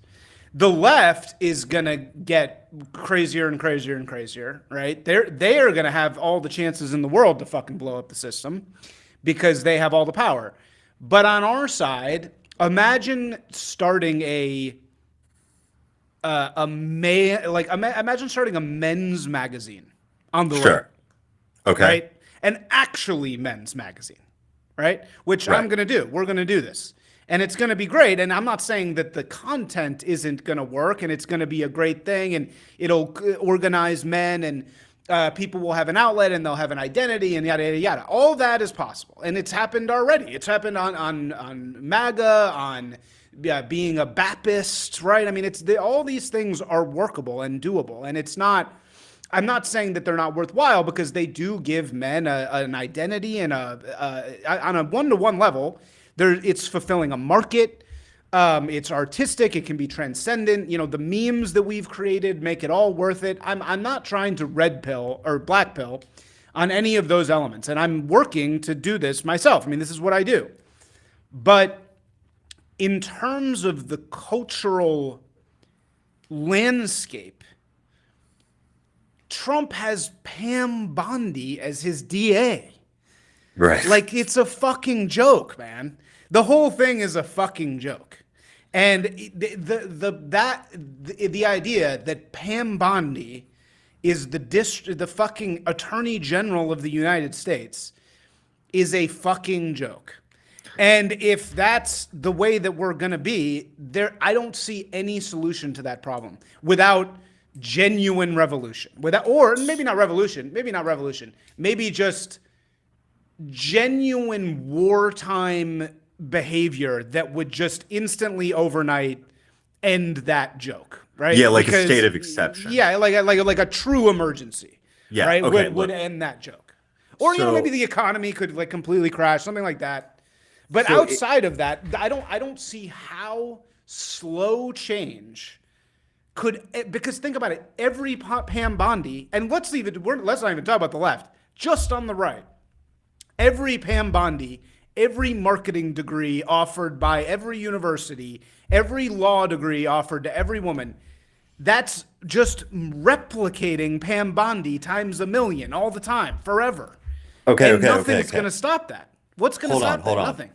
The left is going to get crazier and crazier and crazier, right? They are going to have all the chances in the world to fucking blow up the system because they have all the power. But on our side, imagine starting imagine starting a men's magazine on the right, Sure. Okay. right? An actually men's magazine, right? Which I'm Right. going to do. We're going to do this. And it's going to be great. And I'm not saying that the content isn't going to work and it's going to be a great thing and it'll organize men and people will have an outlet and they'll have an identity and yada, yada, yada. All that is possible. And it's happened already. It's happened on MAGA, on being a Baptist, right? I mean, all these things are workable and doable. And it's not. I'm not saying that they're not worthwhile because they do give men an identity and on a one-to-one level. It's fulfilling a market. It's artistic. It can be transcendent. The memes that we've created make it all worth it. I'm not trying to red pill or black pill on any of those elements, and I'm working to do this myself. I mean, this is what I do. But in terms of the cultural landscape, Trump has Pam Bondi as his DA. Right. Like, it's a fucking joke, man. The whole thing is a fucking joke. And the idea that Pam Bondi is the fucking Attorney General of the United States is a fucking joke. And if that's the way that we're gonna be, I don't see any solution to that problem without genuine revolution. Or maybe not revolution, maybe just genuine wartime behavior that would just instantly overnight end that joke, right? Yeah, like a state of exception. Yeah, like a true emergency. Yeah, right. okay, Would look. end that joke. Or So- maybe the economy could like completely crash, something like that. But So outside of that, I don't see how slow change could, because think about it, every Pam Bondi, and let's not even talk about the left, just on the right. Every Pam Bondi, every marketing degree offered by every university, every law degree offered to every woman, that's just replicating Pam Bondi times a million all the time, forever. And nothing's going to stop that. What's going to stop that? Nothing.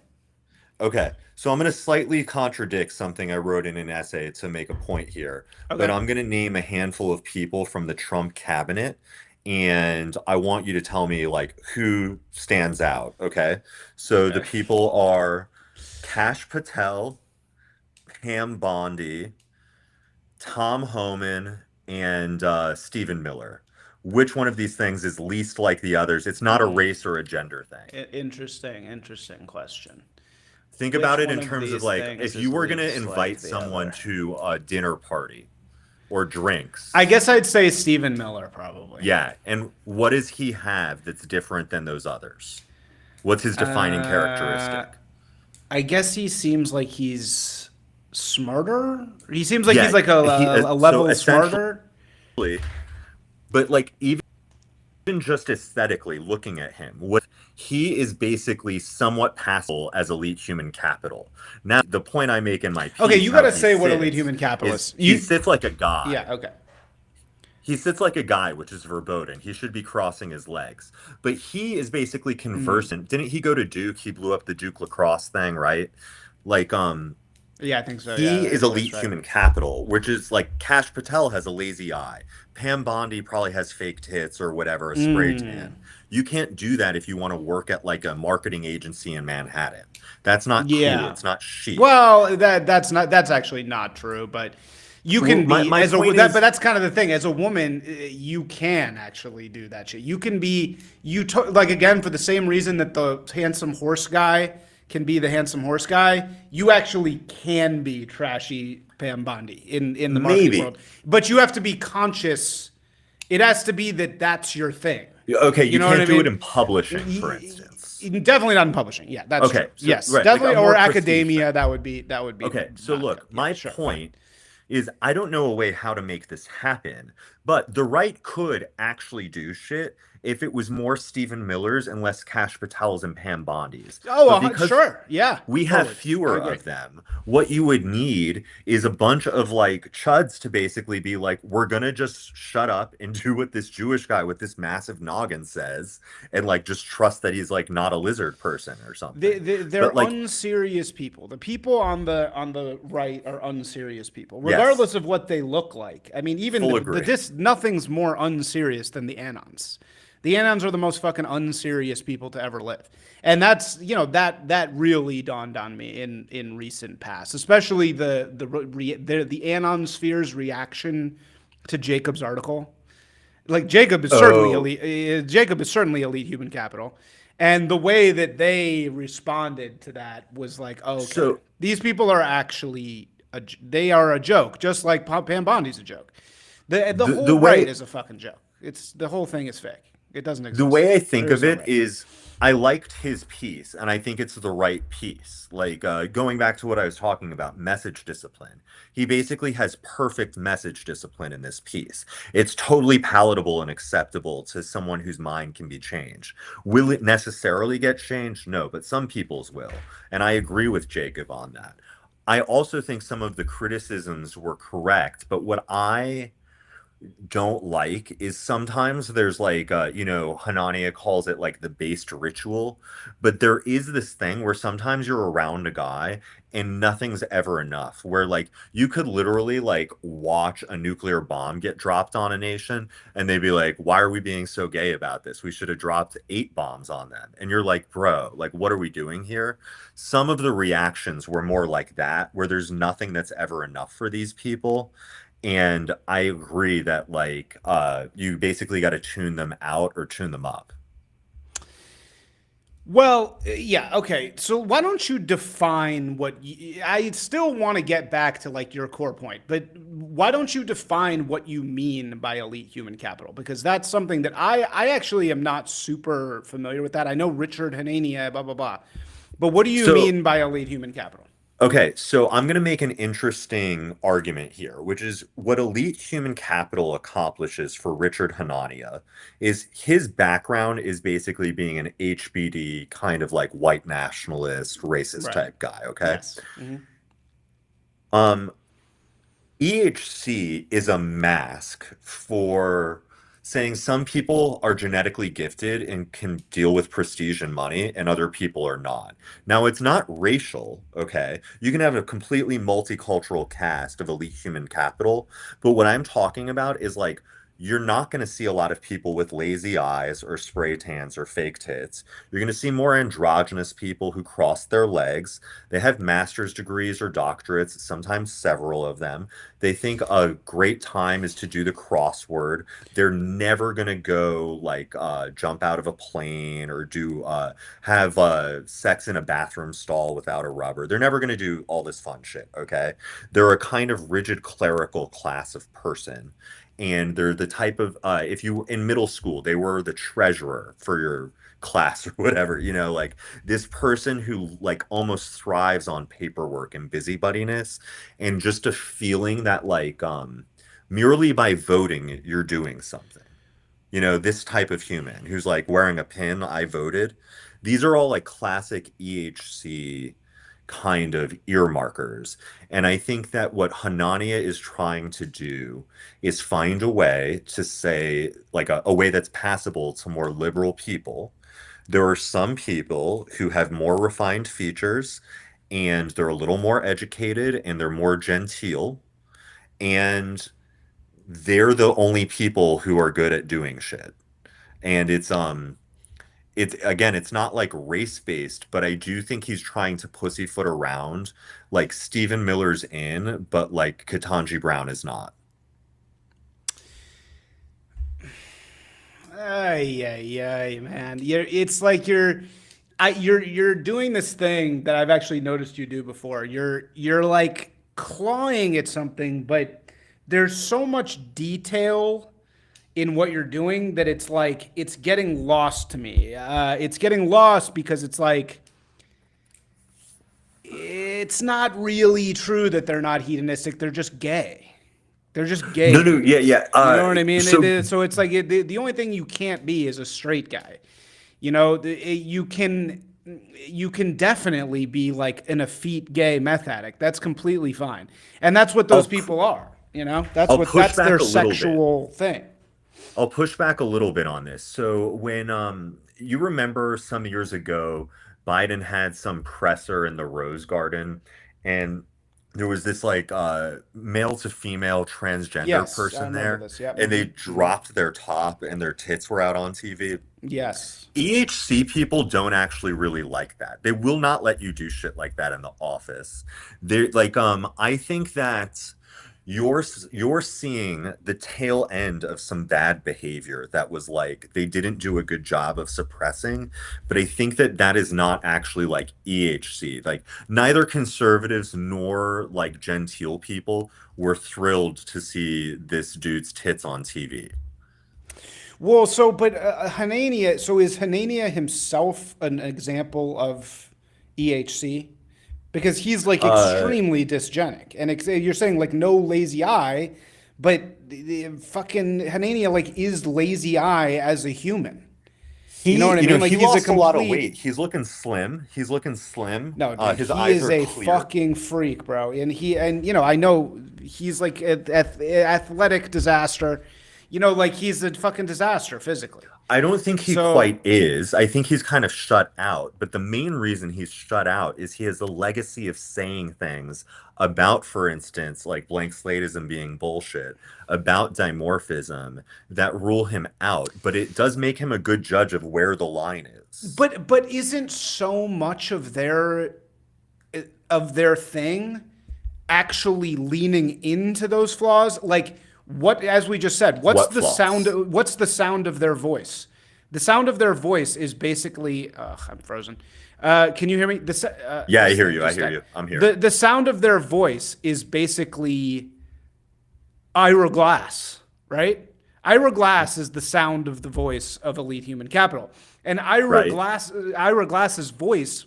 Okay, so I'm going to slightly contradict something I wrote in an essay to make a point here, Okay. but I'm going to name a handful of people from the Trump cabinet, and I want you to tell me like who stands out. Okay, so the people are Kash Patel, Pam Bondi, Tom Homan, and Stephen Miller. Which one of these things is least like the others? It's not a race or a gender thing. Interesting question. Think Which about it one in of terms of these like things if is you were going to least like invite the someone other? to a dinner party or drinks. I guess I'd say Stephen Miller, probably. Yeah, and what does he have that's different than those others? What's his defining characteristic? I guess he seems like he's smarter. He seems like he's Yeah, like a so level essentially, smarter. but like even just aesthetically looking at him, what he is basically somewhat passable as elite human capital. Now, the point I make in my Okay, piece, you how gotta he say what elite sits, human is capitalists. he You, sits like a guy. yeah, okay. He sits like a guy, which is verboten. He should be crossing his legs. But he is basically conversant. Didn't he go to Duke? He blew up the Duke lacrosse thing, right? Like, Yeah, I think so. he Yeah, I is think that's elite right. human capital, which is like Cash Patel has a lazy eye. Pam Bondi probably has fake tits or whatever, a spray tan. You can't do that if you want to work at like a marketing agency in Manhattan. That's not cool. Yeah. It's not chic. Well, that's actually not true, but you Well, can my, be my as a point that, but is, that's kind of the thing. As a woman, you can actually do that shit. You can be like again for the same reason that the handsome horse guy can be the handsome horse guy. You actually can be trashy Pam Bondi in the marketing maybe. world, but you have to be conscious. It has to be that that's your thing. Okay, You you know what I can't do it mean? in publishing, for instance. Definitely not in publishing. Yeah, that's true. Okay, so Yes, right, like a definitely, or more prestige thing. academia. That would be Okay, so not good. look, Yeah, my sure, fine. point is I don't know a way how to make this happen, but the right could actually do shit if it was more Stephen Miller's and less Cash Patel's and Pam Bondi's. Oh, But because sure. Yeah, we have totally. I fewer agree. of them, what you would need is a bunch of like chuds to basically be like, we're gonna just shut up and do what this Jewish guy with this massive noggin says, and like just trust that he's like not a lizard person or something. They're But like, unserious people. The people on the right are unserious people, yes, regardless of what they look like. I mean, even full agree. this nothing's more unserious than the Anons. The Anons are the most fucking unserious people to ever live, and that's that really dawned on me in recent past, especially the Anon sphere's reaction to Jacob's article. Like Jacob is certainly Oh, elite. Jacob is certainly elite human capital, and the way that they responded to that was like, oh, okay, so these people are actually they are a joke, just like Pam Bondi's a joke. The the whole the right way is a fucking joke. It's the whole thing is fake. It doesn't the exist. way I think There is of no it right. is I liked his piece, and I think it's the right piece. Like going back to what I was talking about, message discipline. He basically has perfect message discipline in this piece. It's totally palatable and acceptable to someone whose mind can be changed. Will it necessarily get changed? No, but some people's will. And I agree with Jacob on that. I also think some of the criticisms were correct, but what I don't like is sometimes there's like Hanania calls it like the based ritual, but there is this thing where sometimes you're around a guy and nothing's ever enough, where like you could literally like watch a nuclear bomb get dropped on a nation and they'd be like, why are we being so gay about this? We should have dropped 8 bombs on them. And you're like, bro, like what are we doing here? Some of the reactions were more like that, where there's nothing that's ever enough for these people. And I agree that like you basically got to tune them out or tune them up. Well, yeah, okay. So why don't you define I still want to get back to like your core point, but why don't you define what you mean by elite human capital? Because that's something that I actually am not super familiar with that. I know Richard Hanania, blah blah blah. But what do you So, mean by elite human capital? okay, so I'm going to make an interesting argument here, which is what elite human capital accomplishes for Richard Hanania is his background is basically being an HBD kind of like white nationalist, racist Right. type guy, okay? Yes. Hmm. Um, EHC is a mask for saying some people are genetically gifted and can deal with prestige and money, and other people are not. Now, it's not racial, okay? You can have a completely multicultural cast of elite human capital, but what I'm talking about is like, you're not going to see a lot of people with lazy eyes or spray tans or fake tits. You're going to see more androgynous people who cross their legs. They have master's degrees or doctorates, sometimes several of them. They think a great time is to do the crossword. They're never gonna go like jump out of a plane or do have sex in a bathroom stall without a rubber. They're never gonna do all this fun shit, okay? They're a kind of rigid clerical class of person. And they're the type of if you in middle school, they were the treasurer for your class or whatever, like this person who like almost thrives on paperwork and busybodiness and just a feeling that like merely by voting you're doing something. This type of human who's like wearing a pin, I voted. These are all like classic EHC kind of earmarkers. And I think that what Hanania is trying to do is find a way to say, like a way that's passable to more liberal people. There are some people who have more refined features and they're a little more educated and they're more genteel. And they're the only people who are good at doing shit. And it's again, it's not like race based, but I do think he's trying to pussyfoot around like Stephen Miller's in, but like Ketanji Brown is not. Ay, ay, ay, man. It's like you're doing this thing that I've actually noticed you do before. You're like clawing at something, but there's so much detail in what you're doing that it's like it's getting lost to me. It's getting lost because it's like it's not really true that they're not hedonistic. They're just gay. They're just gay No, no, yeah, dudes. yeah. You know what I mean? So So it's like the only thing you can't be is a straight guy. You know, you can definitely be like an effete gay meth addict. That's completely fine, and that's what those I'll people are. You know, that's I'll what push that's back their a little bit. sexual thing. I'll push back a little bit on this. So when you remember some years ago, Biden had some presser in the Rose Garden, and there was this like male to female transgender Yes, I person remember there, this. Yep. and they Hmm. dropped their top and their tits were out on TV. Yes. EHC people don't actually really like that. They will not let you do shit like that in the office. They're like, I think that you're seeing the tail end of some bad behavior that was like they didn't do a good job of suppressing, but I think that that is not actually like EHC. Like neither conservatives nor like genteel people were thrilled to see this dude's tits on TV. Well, but Hanania. So is Hanania himself an example of EHC? Because he's like Uh, extremely dysgenic, and you're saying like no lazy eye, but the fucking Hanania like is lazy eye as a human. You know he, what I mean? Like he he's a lost a lot of complete. weight. He's looking slim. He's looking slim. No, dude, His he eyes is are a clear. fucking freak, bro. And I know he's like athletic disaster. You know, like he's a fucking disaster physically. I don't think he So quite is. I think he's kind of shut out. But the main reason he's shut out is he has a legacy of saying things about, for instance, like blank slatism being bullshit, about dimorphism that rule him out. But it does make him a good judge of where the line is. but isn't so much of their thing actually leaning into those flaws? Like what, as we just said, What flaws? what's the sound of their voice? The sound of their voice is basically I'm frozen. Can you hear me? Yeah, I This hear thing you. I just hear died. you. I'm here. The sound of their voice is basically Ira Glass, right? Ira Glass is the sound of the voice of elite human capital. And Right. Ira Glass's voice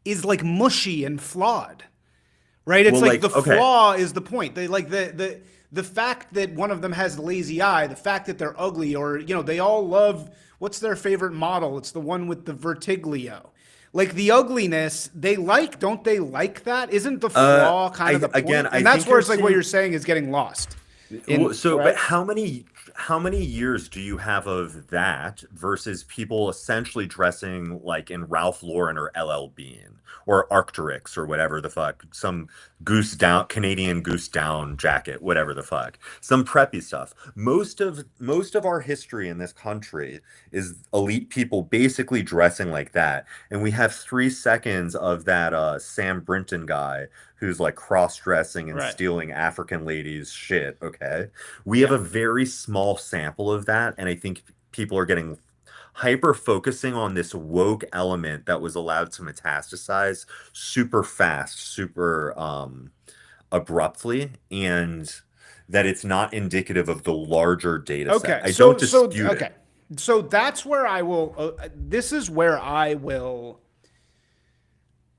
is like mushy and flawed, right? It's Well, like the like, okay. flaw is the point. They like the fact that one of them has lazy eye, the fact that they're ugly, or they all love what's their favorite model? It's the one with the vertiglio. Like the ugliness, they like, don't they like that? Isn't the flaw kind of I the again, point? I And that's think where you're it's like what seeing. you're saying is getting lost Well, in, so, but right? how many years do you have of that versus people essentially dressing like in Ralph Lauren or LL Bean or Arc'teryx or whatever the fuck, some goose down Canadian goose down jacket, whatever the fuck, some preppy stuff. Most of our history in this country is elite people basically dressing like that, and we have 3 seconds of that Sam Brinton guy who's like cross-dressing and Right. stealing African ladies' shit, okay? We have Yeah. a very small sample of that, and I think people are getting hyper focusing on this woke element that was allowed to metastasize super fast, super abruptly, and that it's not indicative of the larger data set. Okay. I don't dispute Okay. it. So that's where I will. This is where I will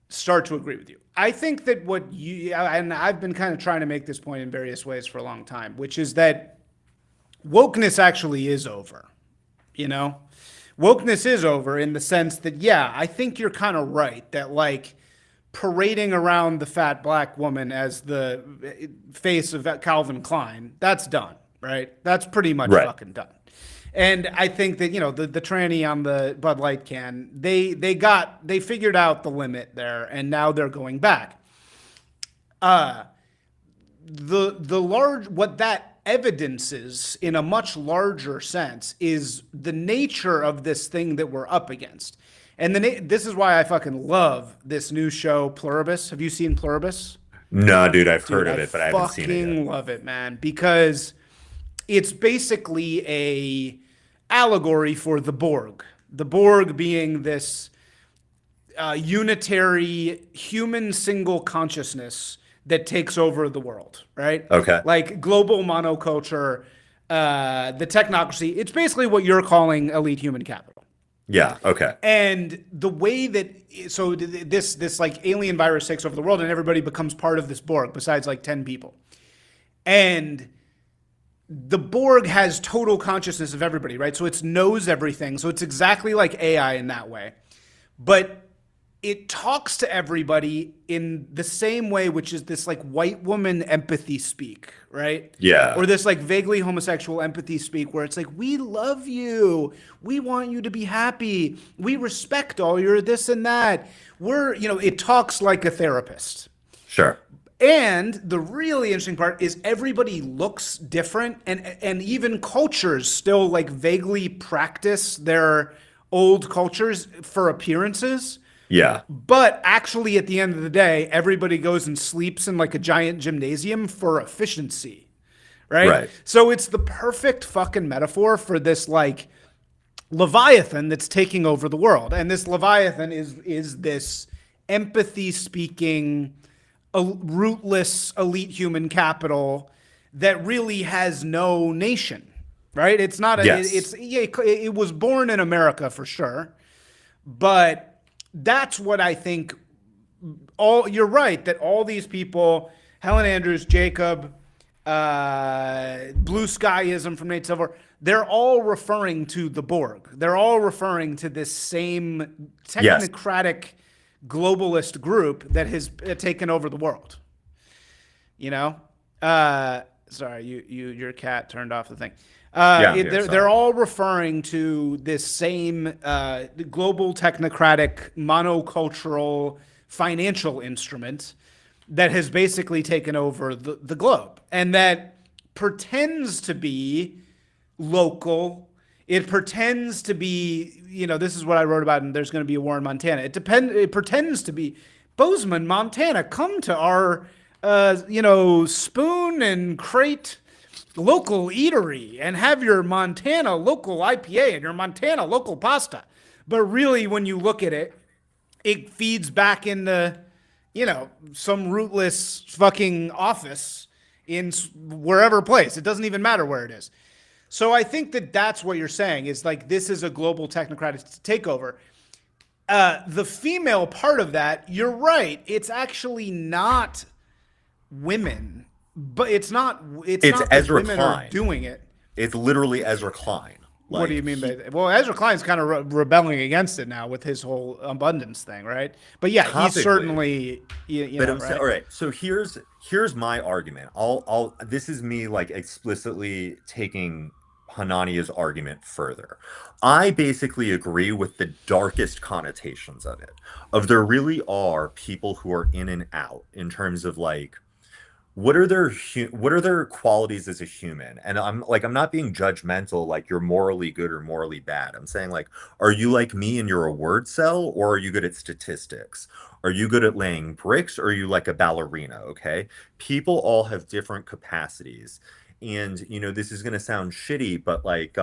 start to agree with you. I think that what you and I've been kind of trying to make this point in various ways for a long time, which is that wokeness actually is over. You know, wokeness is over in the sense that, yeah, I think you're kind of right that like parading around the fat black woman as the face of Calvin Klein, that's done, right? That's pretty much Right. fucking done. And I think that, you know, the tranny on the Bud Light can, they figured out the limit there, and now they're going back. The large, what that evidences in a much larger sense is the nature of this thing that we're up against. And this is why I fucking love this new show, Pluribus. Have you seen Pluribus? No, dude, I've Dude, heard of it, but I haven't seen it fucking yet. love it, man, because it's basically a allegory for the Borg. The Borg being this unitary human single consciousness that takes over the world, right? Okay. Like global monoculture, the technocracy. It's basically what you're calling elite human capital. Yeah. Okay. And the way that so this like alien virus takes over the world and everybody becomes part of this Borg besides like 10 people. And the Borg has total consciousness of everybody, right? So it knows everything. So it's exactly like AI in that way. But it talks to everybody in the same way, which is this like white woman empathy speak, right? Yeah. Or this like vaguely homosexual empathy speak where it's like, we love you. We want you to be happy. We respect all your this and that. It talks like a therapist. Sure. And the really interesting part is everybody looks different, and even cultures still like vaguely practice their old cultures for appearances. Yeah. But actually, at the end of the day, everybody goes and sleeps in like a giant gymnasium for efficiency, right? Right. So it's the perfect fucking metaphor for this like Leviathan that's taking over the world. And this Leviathan is this empathy speaking, rootless elite human capital that really has no nation, right? It's not a, Yes. it was born in America for sure, but that's what I think. You're right that all these people, Helen Andrews, Jacob, Blue Skyism from Nate Silver, they're all referring to the Borg. They're all referring to this same technocratic globalist group that has taken over the world. You know, sorry, your cat turned off the thing. They're all referring to this same global technocratic monocultural financial instrument that has basically taken over the globe and that pretends to be local. It pretends to be, this is what I wrote about, and there's going to be a war in Montana. It pretends to be Bozeman, Montana. Come to our, spoon and crate local eatery and have your Montana local IPA and your Montana local pasta. But really, when you look at it, it feeds back into, some rootless fucking office in wherever place. It doesn't even matter where it is. So I think that that's what you're saying is like this is a global technocratic takeover. The female part of that, you're right. It's actually not women, but it's not not Ezra women Klein are doing it. It's literally Ezra Klein. What do you mean by that? Well, Ezra Klein's kind of rebelling against it now with his whole abundance thing, right? But yeah, he's certainly, right? All right. So here's my argument. This is me like explicitly taking Hanania's argument further. I basically agree with the darkest connotations of it. There really are people who are in and out in terms of like what are their qualities as a human? And I'm not being judgmental like you're morally good or morally bad. I'm saying like, are you like me and you're a word cell, or are you good at statistics? Are you good at laying bricks, or are you like a ballerina? Okay, people all have different capacities. And this is going to sound shitty, but like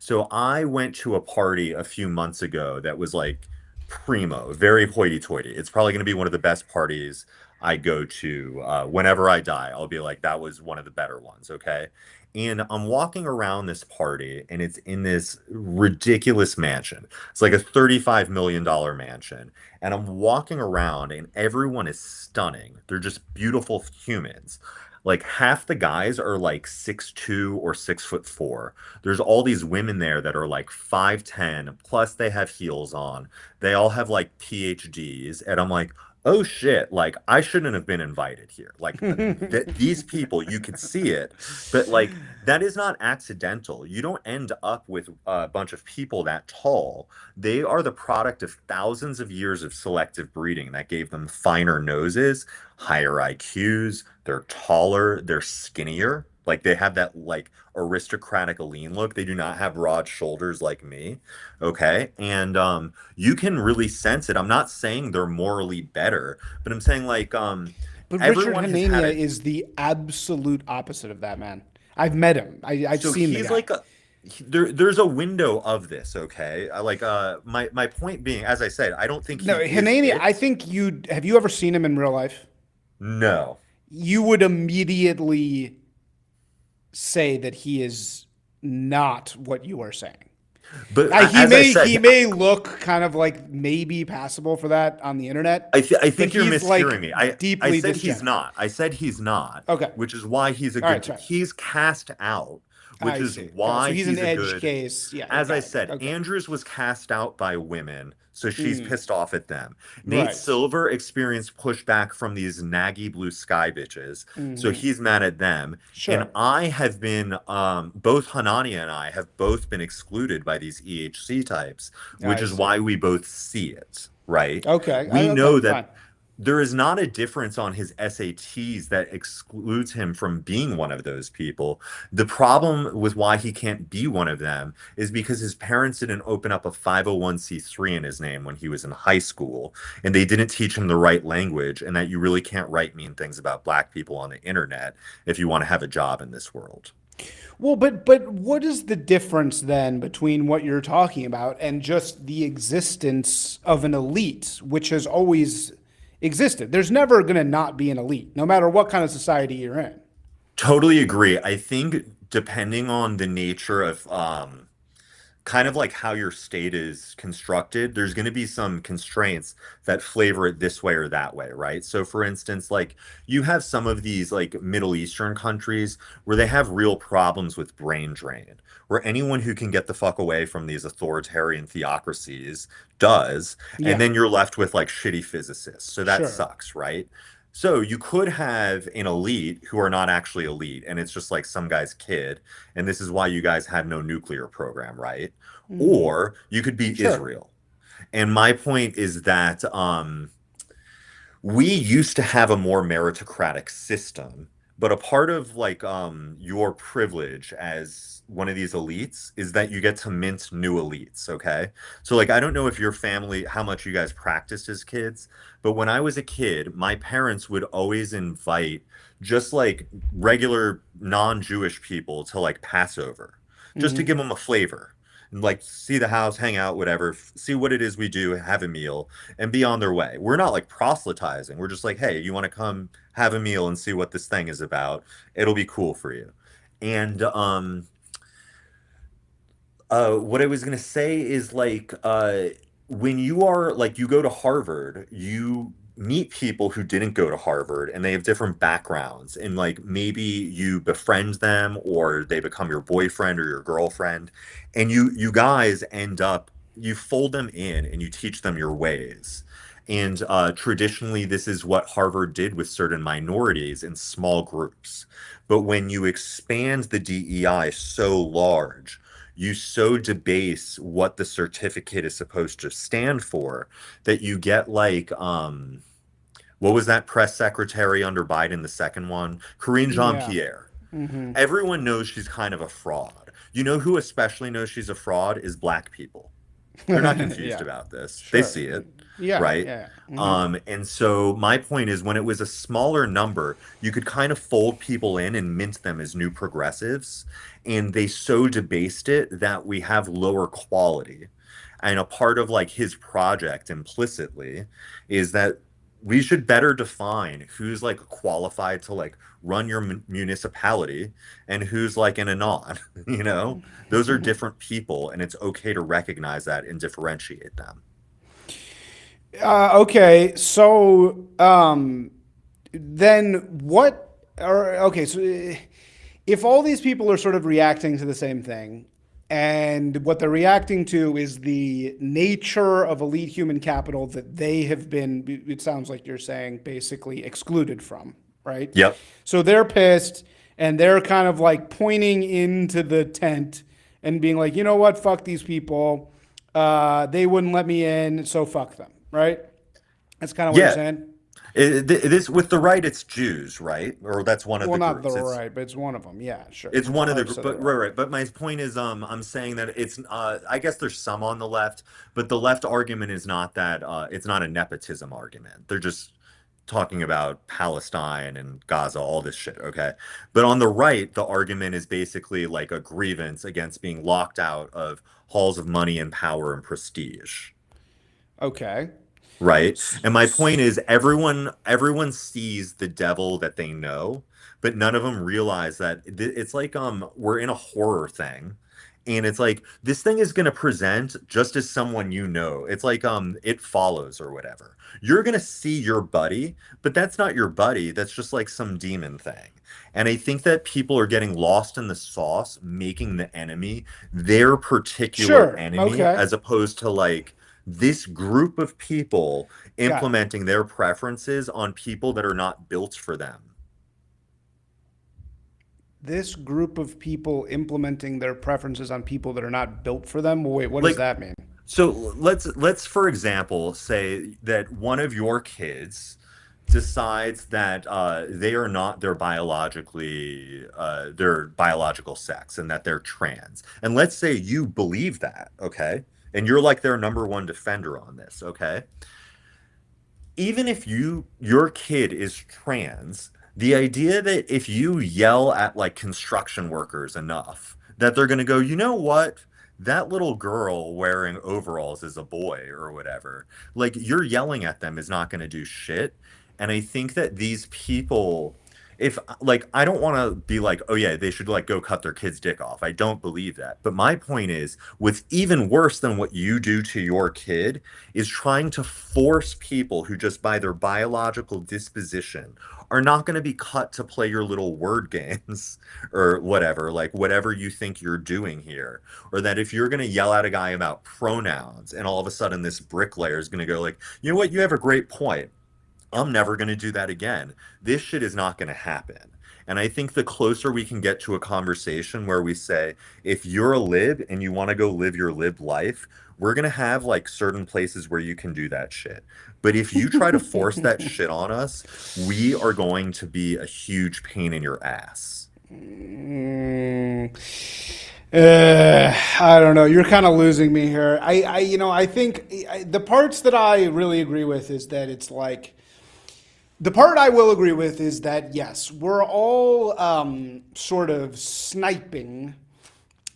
so I went to a party a few months ago that was like primo, very hoity-toity. It's probably going to be one of the best parties I go to whenever I die. I'll be like, that was one of the better ones, okay? And I'm walking around this party, and it's in this ridiculous mansion. It's like a $35 million mansion. And I'm walking around, and everyone is stunning. They're just beautiful humans. Like half the guys are like 6'2" or 6'4". There's all these women there that are like 5'10", plus they have heels on. They all have like PhDs, and I'm like, oh shit, like I shouldn't have been invited here. Like these people, you could see it, but like that is not accidental. You don't end up with a bunch of people that tall. They are the product of thousands of years of selective breeding that gave them finer noses, higher IQs, they're taller, they're skinnier. Like they have that like aristocratic lean look. They do not have broad shoulders like me. Okay. And you can really sense it. I'm not saying they're morally better, but I'm saying like But Richard everyone has had Hanania it. is the absolute opposite of that, man. I've met him. I've So seen the he's guy. like there's a window of this, okay? Like my point being, as I said, I don't think he No, is Hanania, I it. think have you ever seen him in real life? No. You would immediately say that he is not what you are saying. But He as I may said, look kind of like maybe passable for that on the internet, I but think you're he's mishearing like me. I deeply said he's dysgenic. not. I said he's not, Okay, which is why he's a all right, good. sorry. He's cast out, which I is see. why So he's an he's a edge good. case. Yeah, As I got it. said, Okay. Andrews was cast out by women, so she's Mm, pissed off at them. Nate right. Silver experienced pushback from these naggy blue sky bitches, so Hmm. he's mad at them. And Sure. I have been, both Hanani and I have both been excluded by these EHC types, which I is see. why we both see it, right? Okay. We Okay. know that Fine. there is not a difference on his SATs that excludes him from being one of those people. The problem with why he can't be one of them is because his parents didn't open up a 501(c)(3) in his name when he was in high school, and they didn't teach him the right language, and that you really can't write mean things about black people on the internet if you want to have a job in this world. Well, but what is the difference then between what you're talking about and just the existence of an elite, which has always existed? There's never going to not be an elite, no matter what kind of society you're in. Totally agree. I think depending on the nature of kind of like how your state is constructed, there's going to be some constraints that flavor it this way or that way, right? So, for instance, like you have some of these like Middle Eastern countries where they have real problems with brain drain, where anyone who can get the fuck away from these authoritarian theocracies does, and Yeah, then you're left with like shitty physicists. So that sure. sucks, right? So you could have an elite who are not actually elite, and it's just like some guy's kid, and this is why you guys had no nuclear program, right? Hmm. Or you could be Sure. Israel. And my point is that we used to have a more meritocratic system, but a part of like your privilege as one of these elites is that you get to mint new elites, okay? So like I don't know if your family how much you guys practiced as kids, but when I was a kid, my parents would always invite just like regular non-Jewish people to like Passover, just to Hmm. give them a flavor. And like see the house, hang out, whatever, see what it is we do, have a meal and be on their way. We're not like proselytizing. We're just like, hey, you want to come have a meal and see what this thing is about? It'll be cool for you. And what I was gonna say is like when you are like you go to Harvard, you meet people who didn't go to Harvard and they have different backgrounds and like maybe you befriend them or they become your boyfriend or your girlfriend and you guys end up you fold them in and you teach them your ways. And traditionally, this is what Harvard did with certain minorities in small groups. But when you expand the DEI so large, you so debase what the certificate is supposed to stand for that you get like what was that press secretary under Biden, the second one? Karine Yeah. Jean-Pierre. Hmm. Everyone knows she's kind of a fraud. You know who especially knows she's a fraud is black people. They're not confused Yeah. about this. They Sure. see it, Yeah. right? Yeah. Hmm. And so my point is when it was a smaller number, you could kind of fold people in and mint them as new progressives. And they so debased it that we have lower quality. And a part of like his project implicitly is that we should better define who's like qualified to like run your municipality and who's like an anon. You know, those are different people, and it's okay to recognize that and differentiate them. Okay, so then what are okay, so if all these people are sort of reacting to the same thing, and what they're reacting to is the nature of elite human capital that they have been, it sounds like you're saying, basically excluded from, right? Yep. So they're pissed and they're kind of like pointing into the tent and being like, you know what, fuck these people. They wouldn't let me in, so fuck them, right? That's kind of what you're Yeah. saying. It is with the right, it's Jews, right? Or that's one of Well, the not the groups. right, but it's one of them. Yeah, sure. It's It's one of the hard to say the but right. right. But my point is, I'm saying that it's I guess there's some on the left, but the left argument is not that it's not a nepotism argument. They're just talking about Palestine and Gaza, all this shit, okay? But on the right, the argument is basically like a grievance against being locked out of halls of money and power and prestige. Okay. Right. S- And my point s- is everyone sees the devil that they know, but none of them realize that it's like we're in a horror thing. And it's like this thing is going to present just as someone you know. It's like it follows or whatever. You're going to see your buddy, but that's not your buddy. That's just like some demon thing. And I think that people are getting lost in the sauce, making the enemy their particular Sure. enemy, Okay. as opposed to like this group of people Got it. implementing their preferences on people that are not built for them. This group of people implementing their preferences on people that are not built for them. Well, wait, what does Like, that mean? so let's for example say that one of your kids decides that they are not their biological sex and that they're trans. And let's say you believe that, okay? And you're like their number one defender on this, okay? Even if your kid is trans, the idea that if you yell at like construction workers enough, that they're going to go, you know what? That little girl wearing overalls is a boy or whatever. Like you're yelling at them is not going to do shit. And I think that these people, if like, I don't want to be like, oh yeah, they should like go cut their kid's dick off. I don't believe that. But my point is, what's even worse than what you do to your kid is trying to force people who just by their biological disposition are not going to be cut to play your little word games or whatever, like whatever you think you're doing here. Or that if you're going to yell at a guy about pronouns and all of a sudden this bricklayer is going to go like, you know what, you have a great point. I'm never going to do that again. This shit is not going to happen. And I think the closer we can get to a conversation where we say, if you're a lib and you want to go live your lib life, we're going to have like certain places where you can do that shit. But if you try to force that shit on us, we are going to be a huge pain in your ass. Mm, I don't know. You're kind of losing me here. I think the parts that I really agree with is that it's like the part I will agree with is that yes, we're all sort of sniping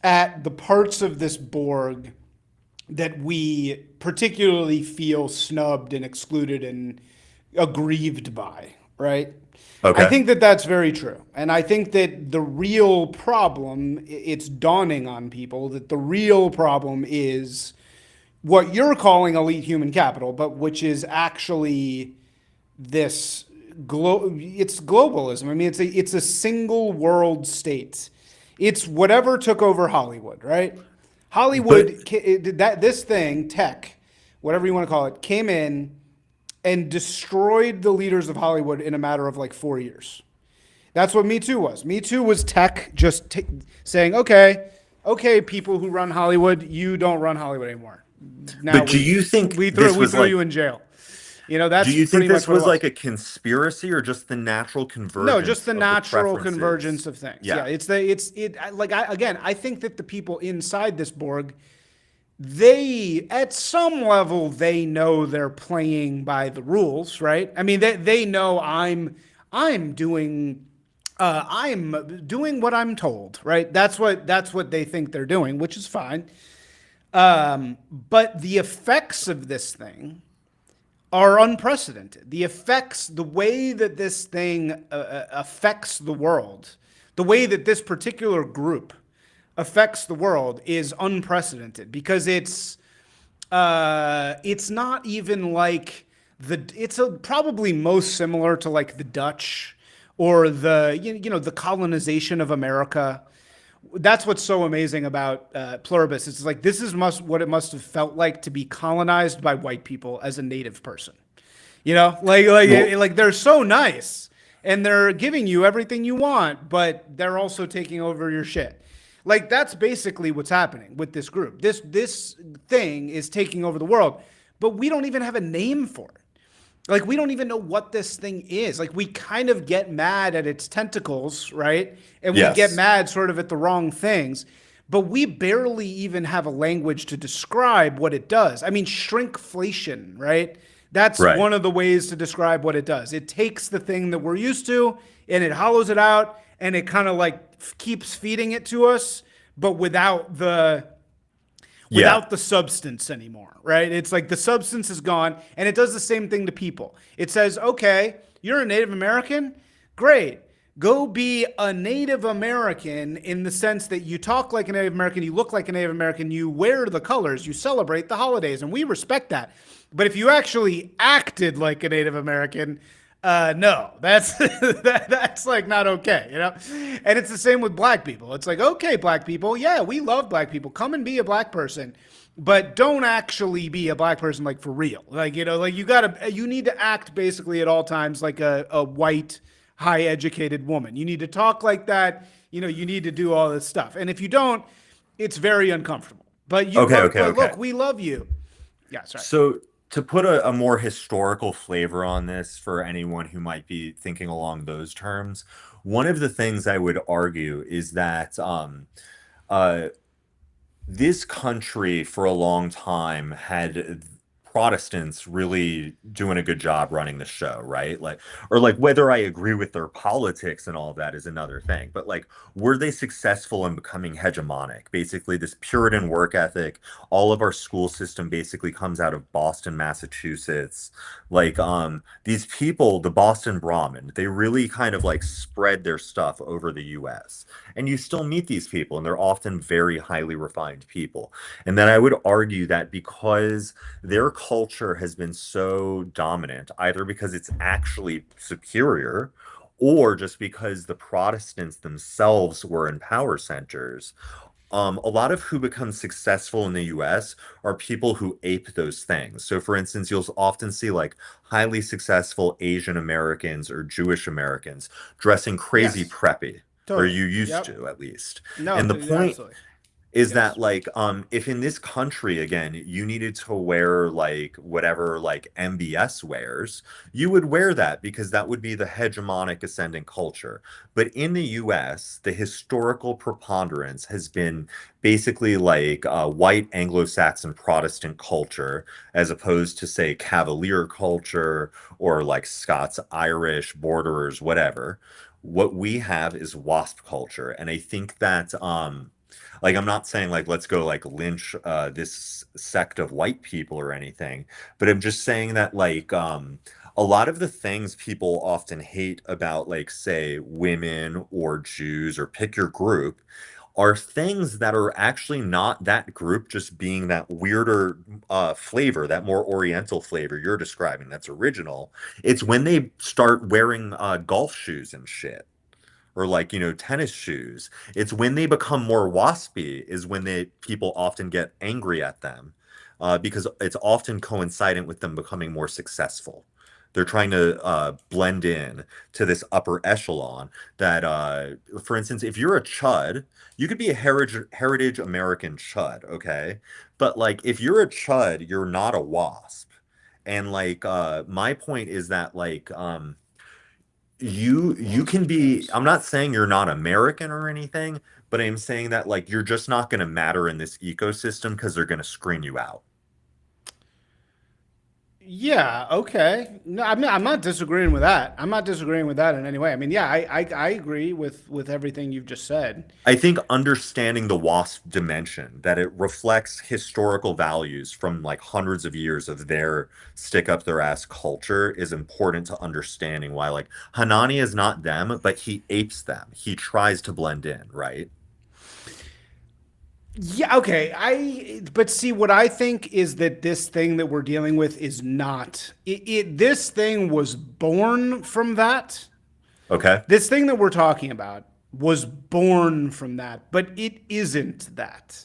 at the parts of this Borg that we particularly feel snubbed and excluded and aggrieved by, right? I Okay. think that that's very true. And I think that the real problem, it's dawning on people that the real problem is what you're calling elite human capital, but which is actually this it's globalism. I mean, it's a single world state. It's whatever took over Hollywood, right? But Hollywood that this thing tech, whatever you want to call it, came in and destroyed the leaders of Hollywood in a matter of like 4 years. That's what Me Too was. Me Too was tech just saying, okay, people who run Hollywood, you don't run Hollywood anymore. Now but do you think we this was threw like you in jail. do That's you think pretty this much what it was like was. a conspiracy or just the natural No, just convergence the of the natural preferences? convergence of things. Yeah, Yeah. again, I think that the people inside this Borg, they at some level they know they're playing by the rules, right? I mean, they know I'm doing I'm doing what I'm told, right? That's what they think they're doing, which is fine. But the effects of this thing are unprecedented. The effects, the way that this thing affects the world, the way that this particular group affects the world is unprecedented because it's not even like probably most similar to like the Dutch or the colonization of America. That's what's so amazing about Pluribus. It's like this is what it must have felt like to be colonized by white people as a native person. Like they're so nice and they're giving you everything you want, but they're also taking over your shit. Like that's basically what's happening with this group. This thing is taking over the world, but we don't even have a name for it. Like we don't even know what this thing is. Like we kind of get mad at its tentacles, right? And we get mad sort of at the wrong things, but we barely even have a language to describe what it does. I mean, shrinkflation, right? That's one of the ways to describe what it does. It takes the thing that we're used to and it hollows it out and it kind of like keeps feeding it to us, but without the substance anymore, right? It's like the substance is gone, and it does the same thing to people. It says, okay, you're a Native American? Great. Go be a Native American in the sense that you talk like a Native American, you look like a Native American, you wear the colors, you celebrate the holidays, and we respect that. But if you actually acted like a Native American, no, that's that's like not okay, you know? And it's the same with black people. It's like, okay, black people, yeah, we love black people. Come and be a black person, but don't actually be a black person like for real. Like, like you need to act basically at all times like a white, high educated woman. You need to talk like that. You need to do all this stuff. And if you don't, it's very uncomfortable. But look, we love you. Yeah, sorry. So to put a more historical flavor on this for anyone who might be thinking along those terms, one of the things I would argue is that this country for a long time had Protestants really doing a good job running the show, right? Like whether I agree with their politics and all of that is another thing. But like, were they successful in becoming hegemonic? Basically, this Puritan work ethic, all of our school system basically comes out of Boston, Massachusetts. Like, these people, the Boston Brahmin, they really kind of like spread their stuff over the US. And you still meet these people, and they're often very highly refined people. And then I would argue that because their culture has been so dominant, either because it's actually superior or just because the Protestants themselves were in power centers. A lot of who become successful in the US are people who ape those things. So, for instance, you'll often see like highly successful Asian Americans or Jewish Americans dressing crazy preppy, or you used to at least. No, and the point absolutely. is that like if in this country again you needed to wear like whatever like MBS wears, you would wear that because that would be the hegemonic ascendant culture. But in the US, the historical preponderance has been basically like white Anglo-Saxon Protestant culture, as opposed to say Cavalier culture or like Scots Irish borderers, whatever. What we have is WASP culture, and I think that like, I'm not saying like let's go like lynch this sect of white people or anything, but I'm just saying that like a lot of the things people often hate about like say women or Jews or pick your group are things that are actually not that group just being that weirder flavor, that more oriental flavor you're describing that's original. It's when they start wearing golf shoes and shit, or like tennis shoes. It's when they become more waspy is when people often get angry at them, because it's often coincident with them becoming more successful. They're trying to blend in to this upper echelon that, for instance, if you're a chud, you could be a heritage American chud, okay? But like if you're a chud, you're not a wasp. And like my point is that like you can be, I'm not saying you're not American or anything, but I'm saying that like you're just not going to matter in this ecosystem because they're going to screen you out. Yeah, okay. No, I'm not disagreeing with that. I'm not disagreeing with that in any way. I mean, yeah, I agree with everything you've just said. I think understanding the WASP dimension, that it reflects historical values from like hundreds of years of their stick up their ass culture, is important to understanding why like Hanani is not them, but he apes them. He tries to blend in, right? Yeah, okay. But see, what I think is that this thing that we're dealing with is not this thing was born from that. Okay. This thing that we're talking about was born from that, but it isn't that.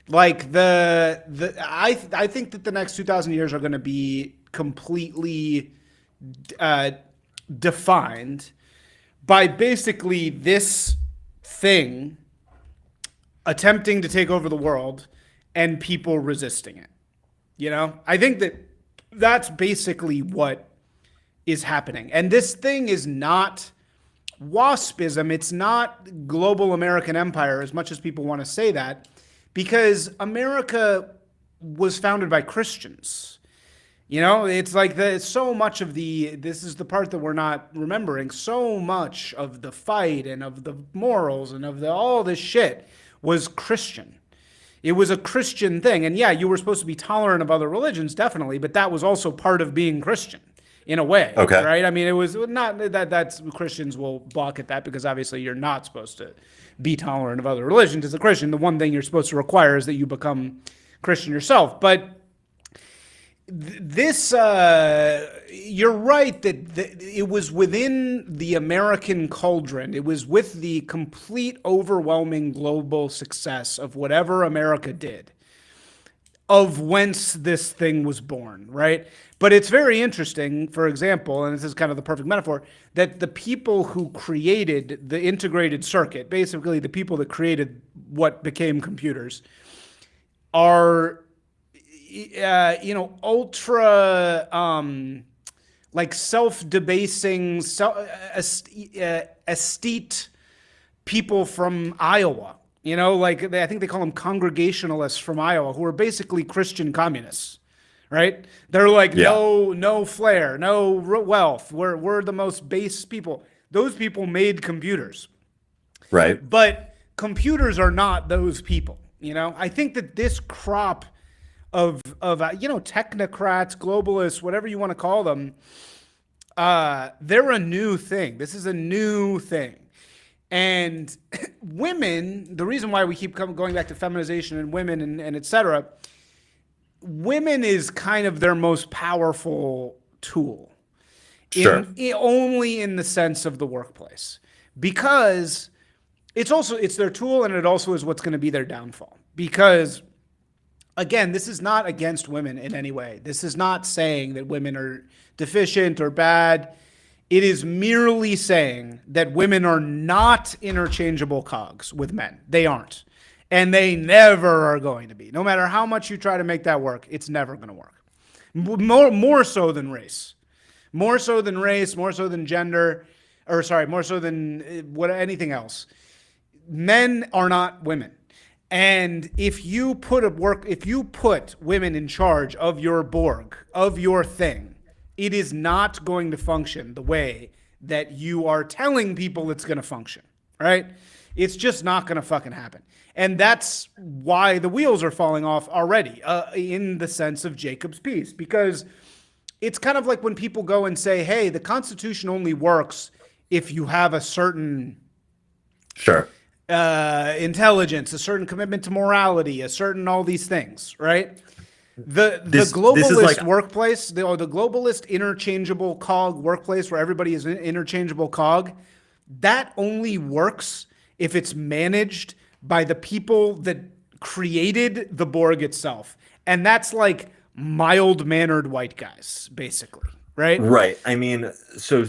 Like I think that the next 2,000 years are going to be completely uh, defined by basically this thing attempting to take over the world and people resisting it. You know, I think that that's basically what is happening. And this thing is not WASPism. It's not global American empire as much as people want to say that, because America was founded by Christians. You know, it's like so much of this is the part that we're not remembering. So much of the fight and of the morals and of all this shit was Christian. It was a Christian thing. And yeah, you were supposed to be tolerant of other religions, definitely, but that was also part of being Christian in a way, Okay. right? I mean, it was not that's Christians will balk at that because obviously you're not supposed to be tolerant of other religions as a Christian. The one thing you're supposed to require is that you become Christian yourself. But this you're right that it was within the American cauldron. It was with the complete overwhelming global success of whatever America did, of whence this thing was born, right? But it's very interesting, for example, and this is kind of the perfect metaphor, that the people who created the integrated circuit, basically the people that created what became computers, are ultra like self-debasing, aesthete people from Iowa. You know, like I think they call them Congregationalists from Iowa, who are basically Christian communists, right? They're like, Yeah. no flair, no wealth. We're the most base people. Those people made computers, Right. but computers are not those people. You know, I think that this crop of technocrats, globalists, whatever you want to call them, they're a new thing. This is a new thing. And women, the reason why we keep going back to feminization and women and et cetera, women is kind of their most powerful tool. Sure. Only in the sense of the workplace. Because it's their tool, and it also is what's going to be their downfall. Because again, this is not against women in any way. This is not saying that women are deficient or bad. It is merely saying that women are not interchangeable cogs with men. They aren't. And they never are going to be. No matter how much you try to make that work, it's never going to work. More so than race. More so than race, more so than gender, more so than anything else. Men are not women. And if you put women in charge of your Borg, of your thing, it is not going to function the way that you are telling people it's going to function, right? It's just not going to fucking happen. And that's why the wheels are falling off already, in the sense of Jacob's piece, because it's kind of like when people go and say, hey, the Constitution only works if you have a certain Sure. Intelligence, a certain commitment to morality, a certain all these things, right? The This globalist is like workplace, the globalist interchangeable cog workplace where everybody is an interchangeable cog, that only works if it's managed by the people that created the Borg itself. And that's like mild-mannered white guys, basically, right? right. I mean, so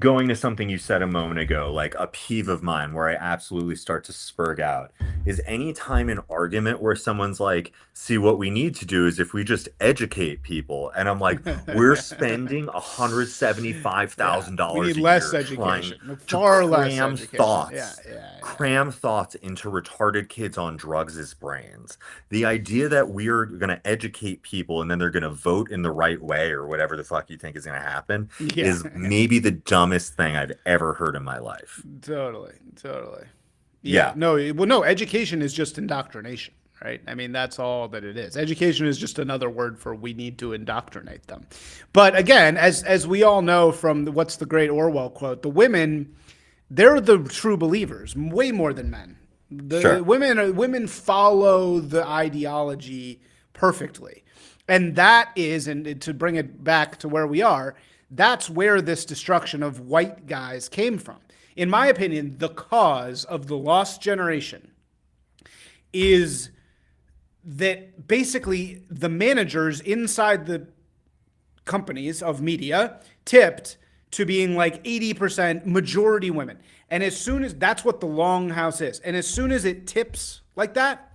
going to something you said a moment ago, like a peeve of mine where I absolutely start to spurg out is any time an argument where someone's like, see, what we need to do is if we just educate people. And I'm like, we're spending Yeah, we $175,000 need a less year trying education, to far less education. cram thoughts into retarded kids on drugs' brains. The idea that we're going to educate people and then they're going to vote in the right way or whatever the fuck you think is going to happen Yeah, is maybe the dumbest thing I've ever heard in my life. totally. Yeah, Yeah. no, well, no, education is just indoctrination, right? I mean, that's all that it is. Education is just another word for we need to indoctrinate them. But again, as we all know from what's the great Orwell quote, the women, they're the true believers, way more than men. The Sure. women follow the ideology perfectly. And that is, and to bring it back to where we are, that's where this destruction of white guys came from. In my opinion, the cause of the lost generation is that basically the managers inside the companies of media tipped to being like 80% majority women. And as soon as that's what the longhouse is, and as soon as it tips like that,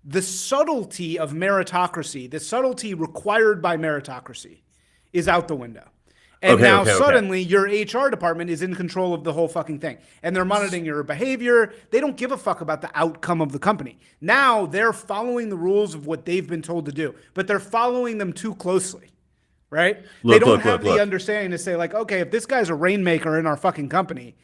the subtlety of meritocracy, the subtlety required by meritocracy, is out the window. And now suddenly your HR department is in control of the whole fucking thing. And they're monitoring your behavior. They don't give a fuck about the outcome of the company. Now they're following the rules of what they've been told to do, but they're following them too closely, right? They don't have the understanding to say like, okay, if this guy's a rainmaker in our fucking company,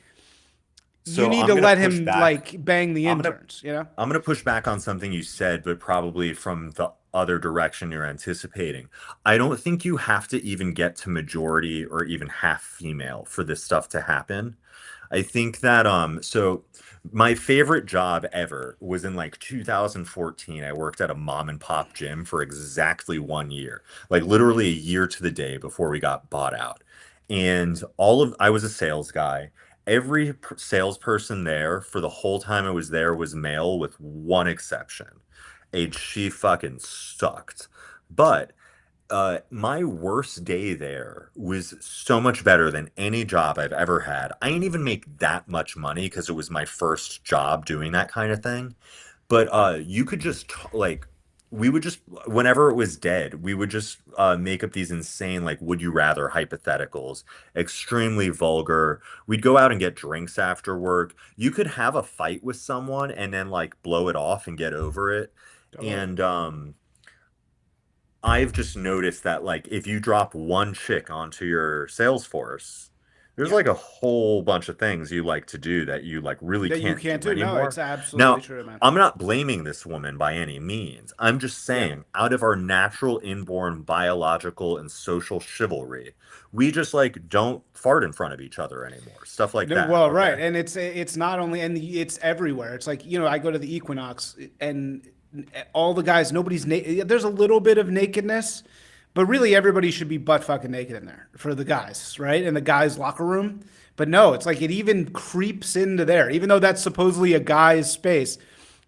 So you need I'm to gonna let push him back. like bang the I'm gonna interns, you know? I'm gonna push back on something you said, but probably from the other direction you're anticipating. I don't think you have to even get to majority or even half female for this stuff to happen. I think that so my favorite job ever was in like 2014. I worked at a mom and pop gym for exactly 1 year, like literally a year to the day before we got bought out. And I was a sales guy. Every salesperson there for the whole time I was there was male with one exception. And she fucking sucked. But my worst day there was so much better than any job I've ever had. I didn't even make that much money because it was my first job doing that kind of thing. But you could just like we would just whenever it was dead, we would just make up these insane like would you rather hypotheticals, extremely vulgar. We'd go out and get drinks after work. You could have a fight with someone and then like blow it off and get over it. Totally. And I've just noticed that like if you drop one chick onto your Salesforce, there's Yeah. like a whole bunch of things you like to do that you like really That you can't can't do do. No, anymore. it's absolutely Now, true, man. I'm not blaming this woman by any means. I'm just Yeah. saying, out of our natural inborn biological and social chivalry, we just like don't fart in front of each other anymore. Stuff like No, that. well, right, Okay. and it's not only and it's everywhere. It's like I go to the Equinox and all the guys, nobody's naked. There's a little bit of nakedness, but really everybody should be butt fucking naked in there for the guys, right? In the guys' locker room. But no, it's like it even creeps into there, even though that's supposedly a guy's space.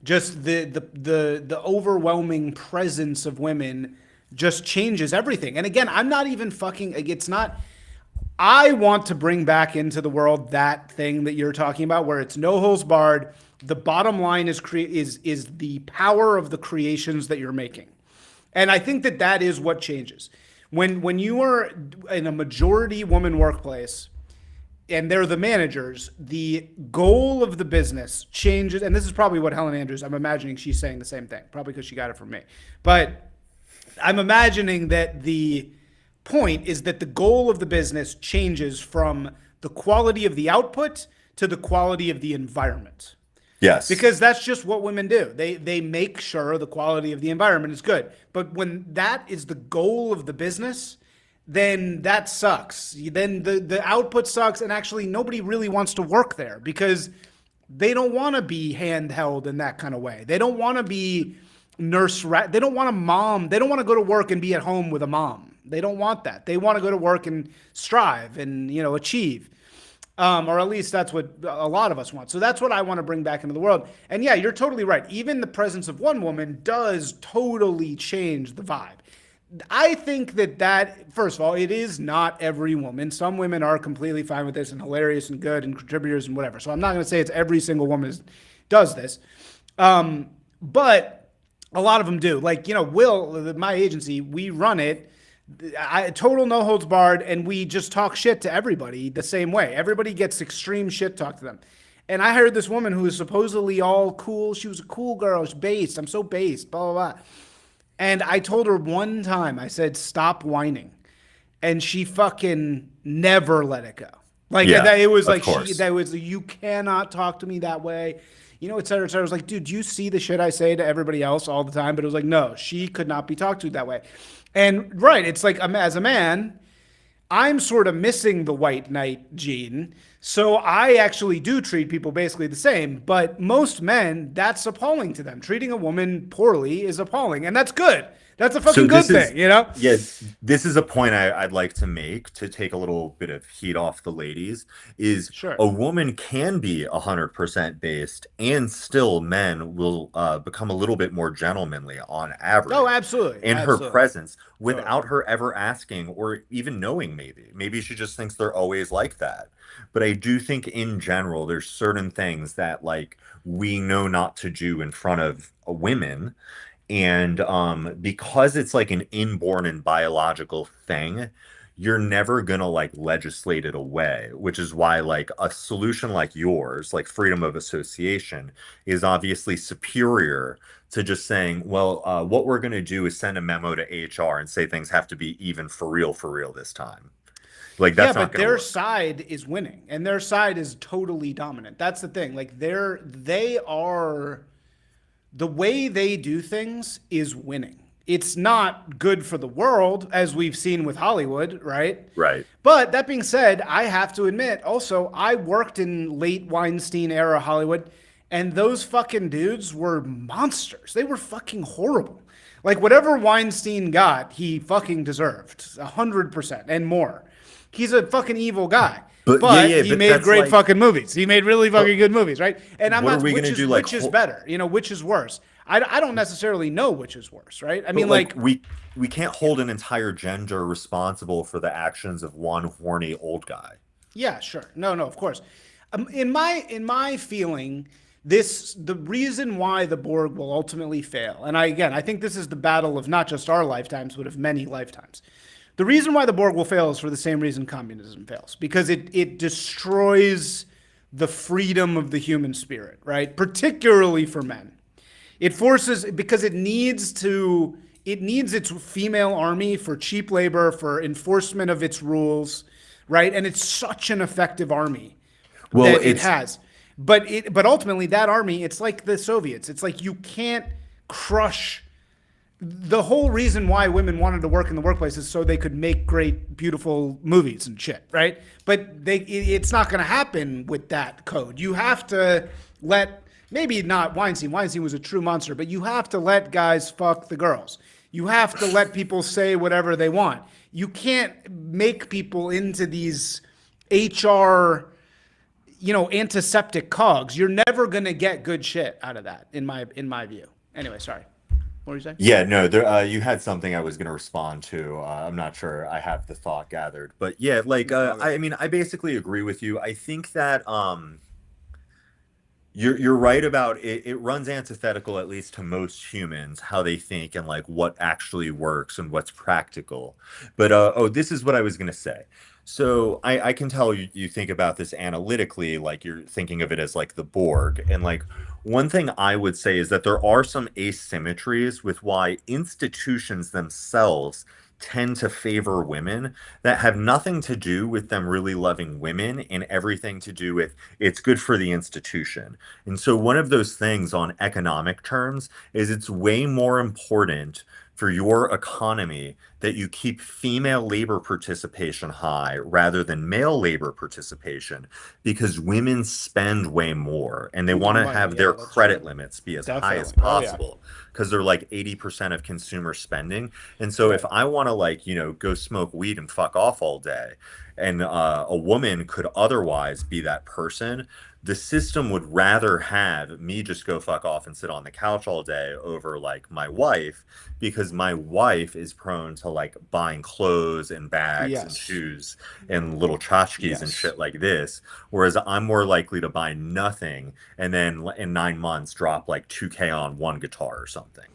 Just the overwhelming presence of women just changes everything. And again, I'm not even fucking. It's not. I want to bring back into the world that thing that you're talking about, where it's no holds barred. The bottom line is the power of the creations that you're making, and I think that is what changes when you are in a majority woman workplace, and they're the managers. The goal of the business changes, and this is probably what Helen Andrews. I'm imagining she's saying the same thing, probably because she got it from me, but I'm imagining that the point is that the goal of the business changes from the quality of the output to the quality of the environment. Yes. Because that's just what women do. They make sure the quality of the environment is good. But when that is the goal of the business, then that sucks. Then the output sucks, and actually nobody really wants to work there because they don't want to be handheld in that kind of way. They don't want to be they don't want a mom. They don't want to go to work and be at home with a mom. They don't want that. They want to go to work and strive and achieve. Or at least that's what a lot of us want. So that's what I want to bring back into the world. And yeah, you're totally right. Even the presence of one woman does totally change the vibe. I think that first of all, it is not every woman. Some women are completely fine with this and hilarious and good and contributors and whatever. So I'm not going to say it's every single woman does this, but a lot of them do. Like Will, my agency, we run it. Total no holds barred, and we just talk shit to everybody the same way. Everybody gets extreme shit talk to them. And I heard this woman who is supposedly all cool. She was a cool girl. She's based. I'm so based. Blah blah blah. And I told her one time, I said, stop whining. And she fucking never let it go. Like, it was like, you cannot talk to me that way, et cetera, et cetera. I was like, dude, do you see the shit I say to everybody else all the time? But it was like, no, she could not be talked to that way. And right, it's like, as a man, I'm sort of missing the white knight gene. So I actually do treat people basically the same. But most men, that's appalling to them. Treating a woman poorly is appalling. And that's good. That's a fucking good thing, Yeah, this is a point I'd like to make to take a little bit of heat off the ladies. Is sure. A woman can be 100% based, and still men will become a little bit more gentlemanly on average. Oh, absolutely. In her presence, without her ever asking or even knowing. Maybe she just thinks they're always like that. But I do think in general, there's certain things that like we know not to do in front of women. And because it's like an inborn and biological thing, you're never gonna like legislate it away, which is why like a solution like yours, like freedom of association, is obviously superior to just saying, well, what we're gonna do is send a memo to HR and say things have to be even for real this time. Like that's not but their work. side is winning, and their side is totally dominant. That's the thing. Like they are. The way they do things is winning. It's not good for the world, as we've seen with Hollywood, right? Right. But that being said, I have to admit, also, I worked in late Weinstein era Hollywood, and those fucking dudes were monsters. They were fucking horrible. Like, whatever Weinstein got, he fucking deserved 100% and more. He's a fucking evil guy. But he made great fucking movies. He made really fucking good movies, right? And I'm not. Which is better? Which is worse? I don't necessarily know which is worse, right? I mean, like we can't hold an entire gender responsible for the actions of one horny old guy. Yeah, sure. No, of course. In my feeling, the reason why the Borg will ultimately fail, and I think this is the battle of not just our lifetimes, but of many lifetimes. The reason why the Borg will fail is for the same reason communism fails, because it destroys the freedom of the human spirit, right? Particularly for men. It forces, because it needs its female army for cheap labor, for enforcement of its rules, right? And it's such an effective army that it has. But ultimately that army, it's like the Soviets. It's like you can't crush. The whole reason why women wanted to work in the workplace is so they could make great, beautiful movies and shit, right? But it's not going to happen with that code. You have to let, maybe not Weinstein. Weinstein was a true monster, but you have to let guys fuck the girls. You have to let people say whatever they want. You can't make people into these HR, antiseptic cogs. You're never going to get good shit out of that, in my view. Anyway, sorry. What were you saying? Yeah, no, you had something I was going to respond to. I'm not sure I have the thought gathered, but yeah, like, I mean, I basically agree with you. I think that you're right about it. It runs antithetical, at least to most humans, how they think and like what actually works and what's practical. But this is what I was going to say. So I can tell you think about this analytically, like you're thinking of it as like the Borg. And like one thing I would say is that there are some asymmetries with why institutions themselves tend to favor women that have nothing to do with them really loving women and everything to do with it's good for the institution. And so one of those things on economic terms is it's way more important for your economy that you keep female labor participation high rather than male labor participation, because women spend way more and they want to have their credit limits be as high as possible, because they're like 80% of consumer spending. And so if I want to like, go smoke weed and fuck off all day, and a woman could otherwise be that person, the system would rather have me just go fuck off and sit on the couch all day over like my wife, because my wife is prone to like buying clothes and bags and Yes. shoes and little tchotchkes and Yes. shit like this, whereas I'm more likely to buy nothing and then in 9 months drop like 2K on one guitar or something.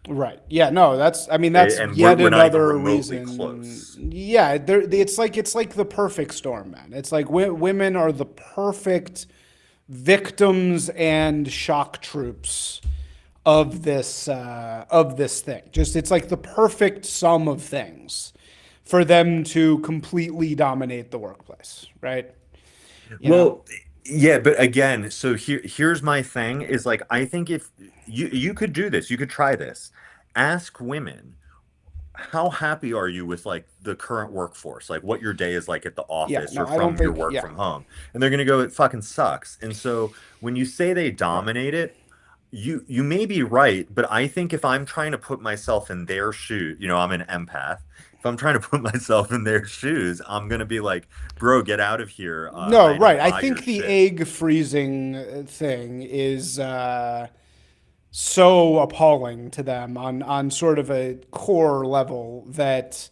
Right. Yeah. No. I mean, that's And yet we're not even another remotely reason. close. Yeah. It's like the perfect storm, man. It's like women are the perfect victims and shock troops of this thing. Just it's like the perfect sum of things for them to completely dominate the workplace, right? You know. Well, yeah, but again, so here's my thing is like I think if you could do this, you could try this. Ask women, how happy are you with like the current workforce? Like what your day is like at the Yeah. office No, or I don't from your think. work Yeah. from home. And they're gonna go, it fucking sucks. And so when you say they Right. dominate it, you may be right, but I think if I'm trying to put myself in their shoe, I'm an empath. If I'm trying to put myself in their shoes, I'm gonna be like, bro, get out of here. No, I right. don't I buy your think the shit. egg freezing thing is so appalling to them on sort of a core level that,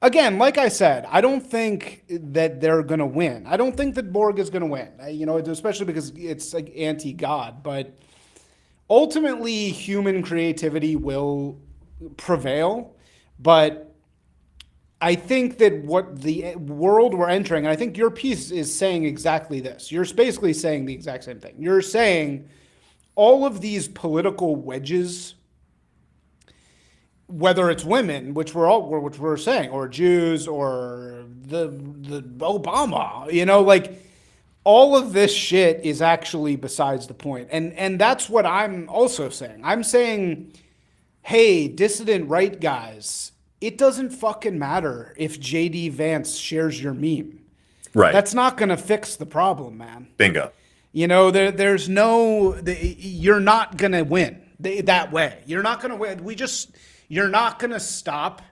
again, like I said, I don't think that they're gonna win. I don't think that Borg is gonna win. Especially because it's like anti-God. But ultimately, human creativity will prevail. But I think that what the world we're entering, and I think your piece is saying exactly this. You're basically saying the exact same thing. You're saying all of these political wedges, whether it's women, which we're saying, or Jews, or the Obama, like all of this shit is actually besides the point. And that's what I'm also saying. I'm saying, hey, dissident right guys, it doesn't fucking matter if JD Vance shares your meme. Right. That's not gonna fix the problem, man. Bingo. There's you're not gonna win that way. You're not gonna win. You're not gonna stop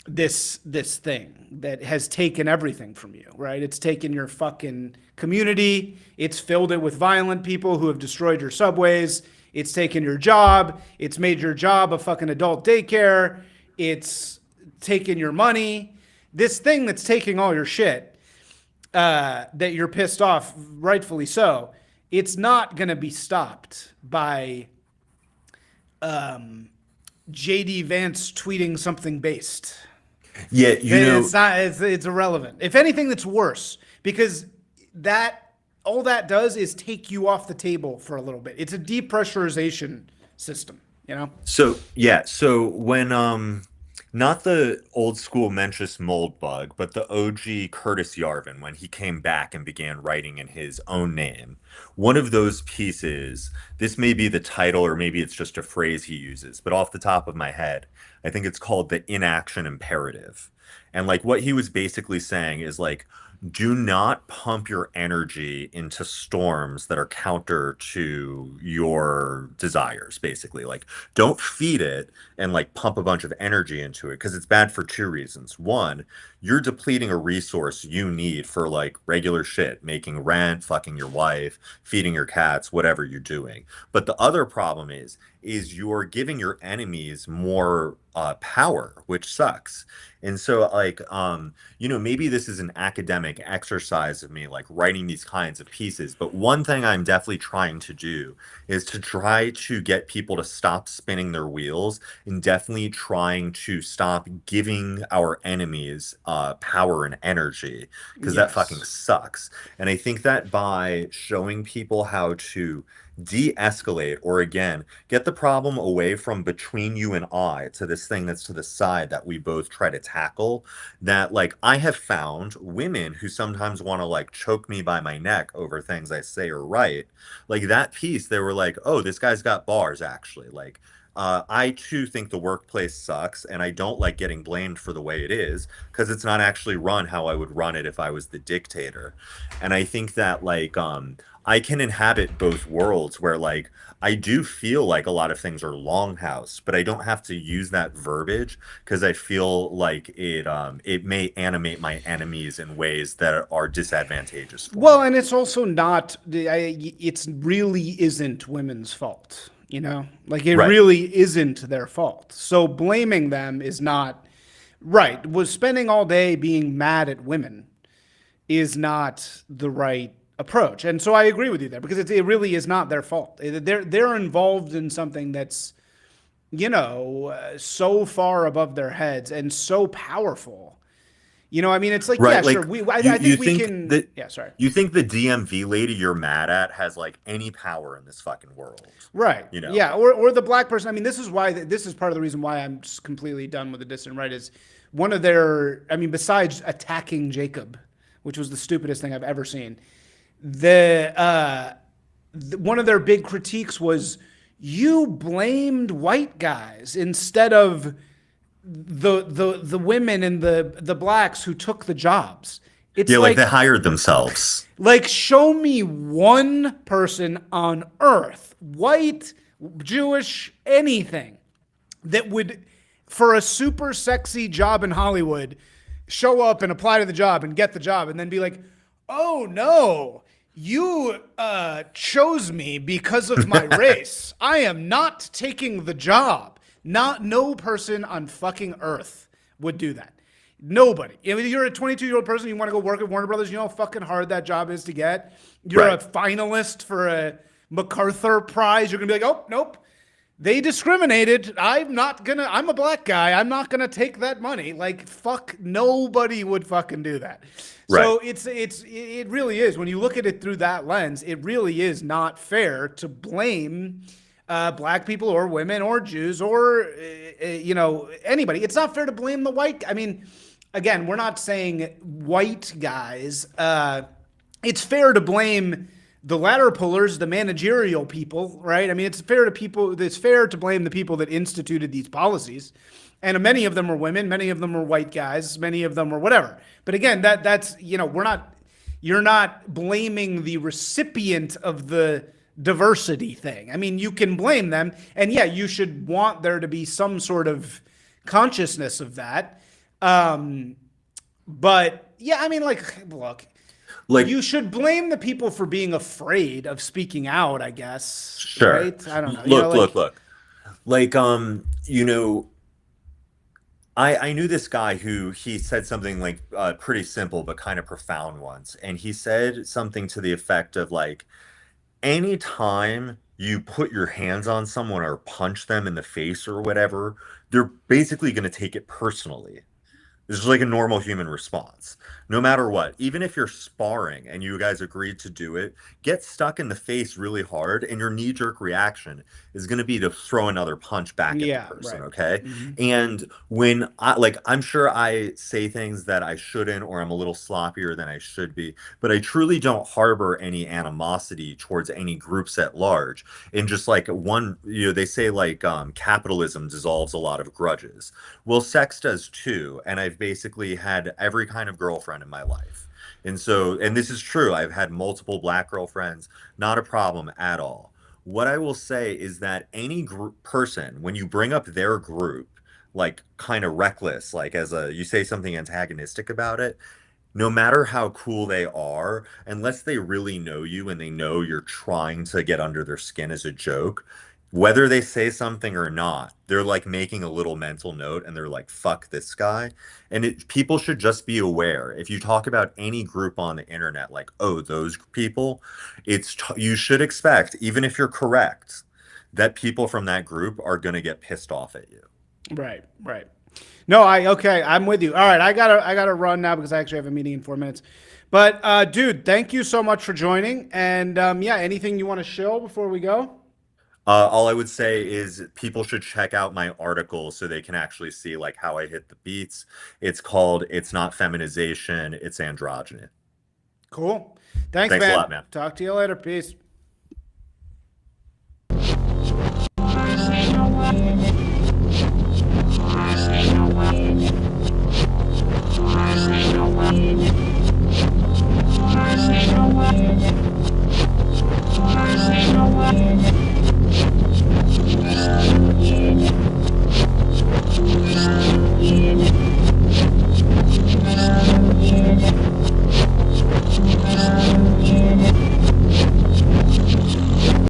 this thing that has taken everything from you, right? It's taken your fucking community. It's filled it with violent people who have destroyed your subways. It's taken your job. It's made your job a fucking adult daycare. It's taken your money. This thing that's taking all your shit, that you're pissed off, rightfully so, it's not going to be stopped by JD Vance tweeting something based. Yeah, It's not. It's irrelevant. If anything, that's worse because that all that does is take you off the table for a little bit. It's a depressurization system. so when not the old school Mencius mold bug, but the OG Curtis Yarvin, when he came back and began writing in his own name, one of those pieces, this may be the title or maybe it's just a phrase he uses, but off the top of my head, I think it's called the inaction imperative. And like what he was basically saying is like, do not pump your energy into storms that are counter to your desires, basically. Like, don't feed it and like pump a bunch of energy into it because it's bad for two reasons. One, you're depleting a resource you need for like regular shit, making rent, fucking your wife, feeding your cats, whatever you're doing. But the other problem is you're giving your enemies more power, which sucks. And so like maybe this is an academic exercise of me like writing these kinds of pieces, but one thing I'm definitely trying to do is to try to get people to stop spinning their wheels and definitely trying to stop giving our enemies power and energy because that fucking Yes. sucks. And I think that by showing people how to de-escalate or again get the problem away from between you and I to this thing that's to the side that we both try to tackle, that like I have found women who sometimes want to like choke me by my neck over things I say or write, like that piece they were like, oh, this guy's got bars actually, like I too think the workplace sucks, and I don't like getting blamed for the way it is because it's not actually run how I would run it if I was the dictator. And I think that like I can inhabit both worlds where like I do feel like a lot of things are longhouse, but I don't have to use that verbiage because I feel like it may animate my enemies in ways that are disadvantageous for Well, me. and it's also not. It's really isn't women's fault. You know, like it Right. really isn't their fault. So blaming them is not right. Was spending all day being mad at women is not the right approach. And so I agree with you there because it really is not their fault. They're involved in something that's so far above their heads and so powerful. I mean, it's like, yeah, Right. sure. Like I you think we think can. that Yeah, sorry. you think the DMV lady you're mad at has like any power in this fucking world, Right. you know? Yeah. Or the black person. I mean, this is part of the reason why I'm just completely done with the dissident right is one of their. I mean, besides attacking Jacob, which was the stupidest thing I've ever seen, one of their big critiques was you blamed white guys instead of the women and the blacks who took the jobs. It's Yeah, like they like hired themselves. show me one person on earth, white, Jewish, anything, that would, for a super sexy job in Hollywood, show up and apply to the job and get the job and then be like, oh no, you chose me because of my race. I am not taking the job. No person on fucking earth would do that. Nobody. If you're a 22-year-old person, you want to go work at Warner Brothers, you know how fucking hard that job is to get. You're a Right. finalist for a MacArthur Prize. You're going to be like, oh, nope. They discriminated. I'm a black guy. I'm not going to take that money. Like, fuck, nobody would fucking do that. So Right. it really is. When you look at it through that lens, it really is not fair to blame black people or women or Jews or, anybody. It's not fair to blame the white. I mean, again, we're not saying white guys. It's fair to blame the ladder pullers, the managerial people, right? I mean, it's fair to blame the people that instituted these policies. And many of them are women, many of them are white guys, many of them are whatever. But again, you're not blaming the recipient of the diversity thing. I mean, you can blame them, and yeah, you should want there to be some sort of consciousness of that. But yeah, I mean, look, Like you should blame the people for being afraid of speaking out, I guess. sure. Right? I don't know. Look. Like I knew this guy who he said something like pretty simple but kind of profound once, and he said something to the effect of like anytime you put your hands on someone or punch them in the face or whatever, they're basically going to take it personally. This is like a normal human response. No matter what, even if you're sparring and you guys agreed to do it, get stuck in the face really hard, and your knee-jerk reaction is going to be to throw another punch back at the Yeah, person, right. okay? And when I'm sure I say things that I shouldn't, or I'm a little sloppier than I should be, but I truly don't harbor any animosity towards any groups at large. And just like they say like capitalism dissolves a lot of grudges. Well, sex does too, and I've basically had every kind of girlfriend in my life. And this is true, I've had multiple black girlfriends, not a problem at all. What I will say is that any person, when you bring up their group, like kind of reckless, like you say something antagonistic about it, no matter how cool they are, unless they really know you and they know you're trying to get under their skin as a joke, whether they say something or not, they're like making a little mental note and they're like, fuck this guy. And people should just be aware. If you talk about any group on the internet, like, oh, those people, you should expect, even if you're correct, that people from that group are going to get pissed off at you. Right. No, okay, I'm with you. All right, I gotta run now because I actually have a meeting in 4 minutes. But dude, thank you so much for joining. And yeah, anything you want to show before we go? All I would say is people should check out my article so they can actually see like how I hit the beats. It's called "It's Not Feminization, It's Androgyny." Cool. Thanks, Thanks man. a lot, man. Talk to you later. Peace. Stay away.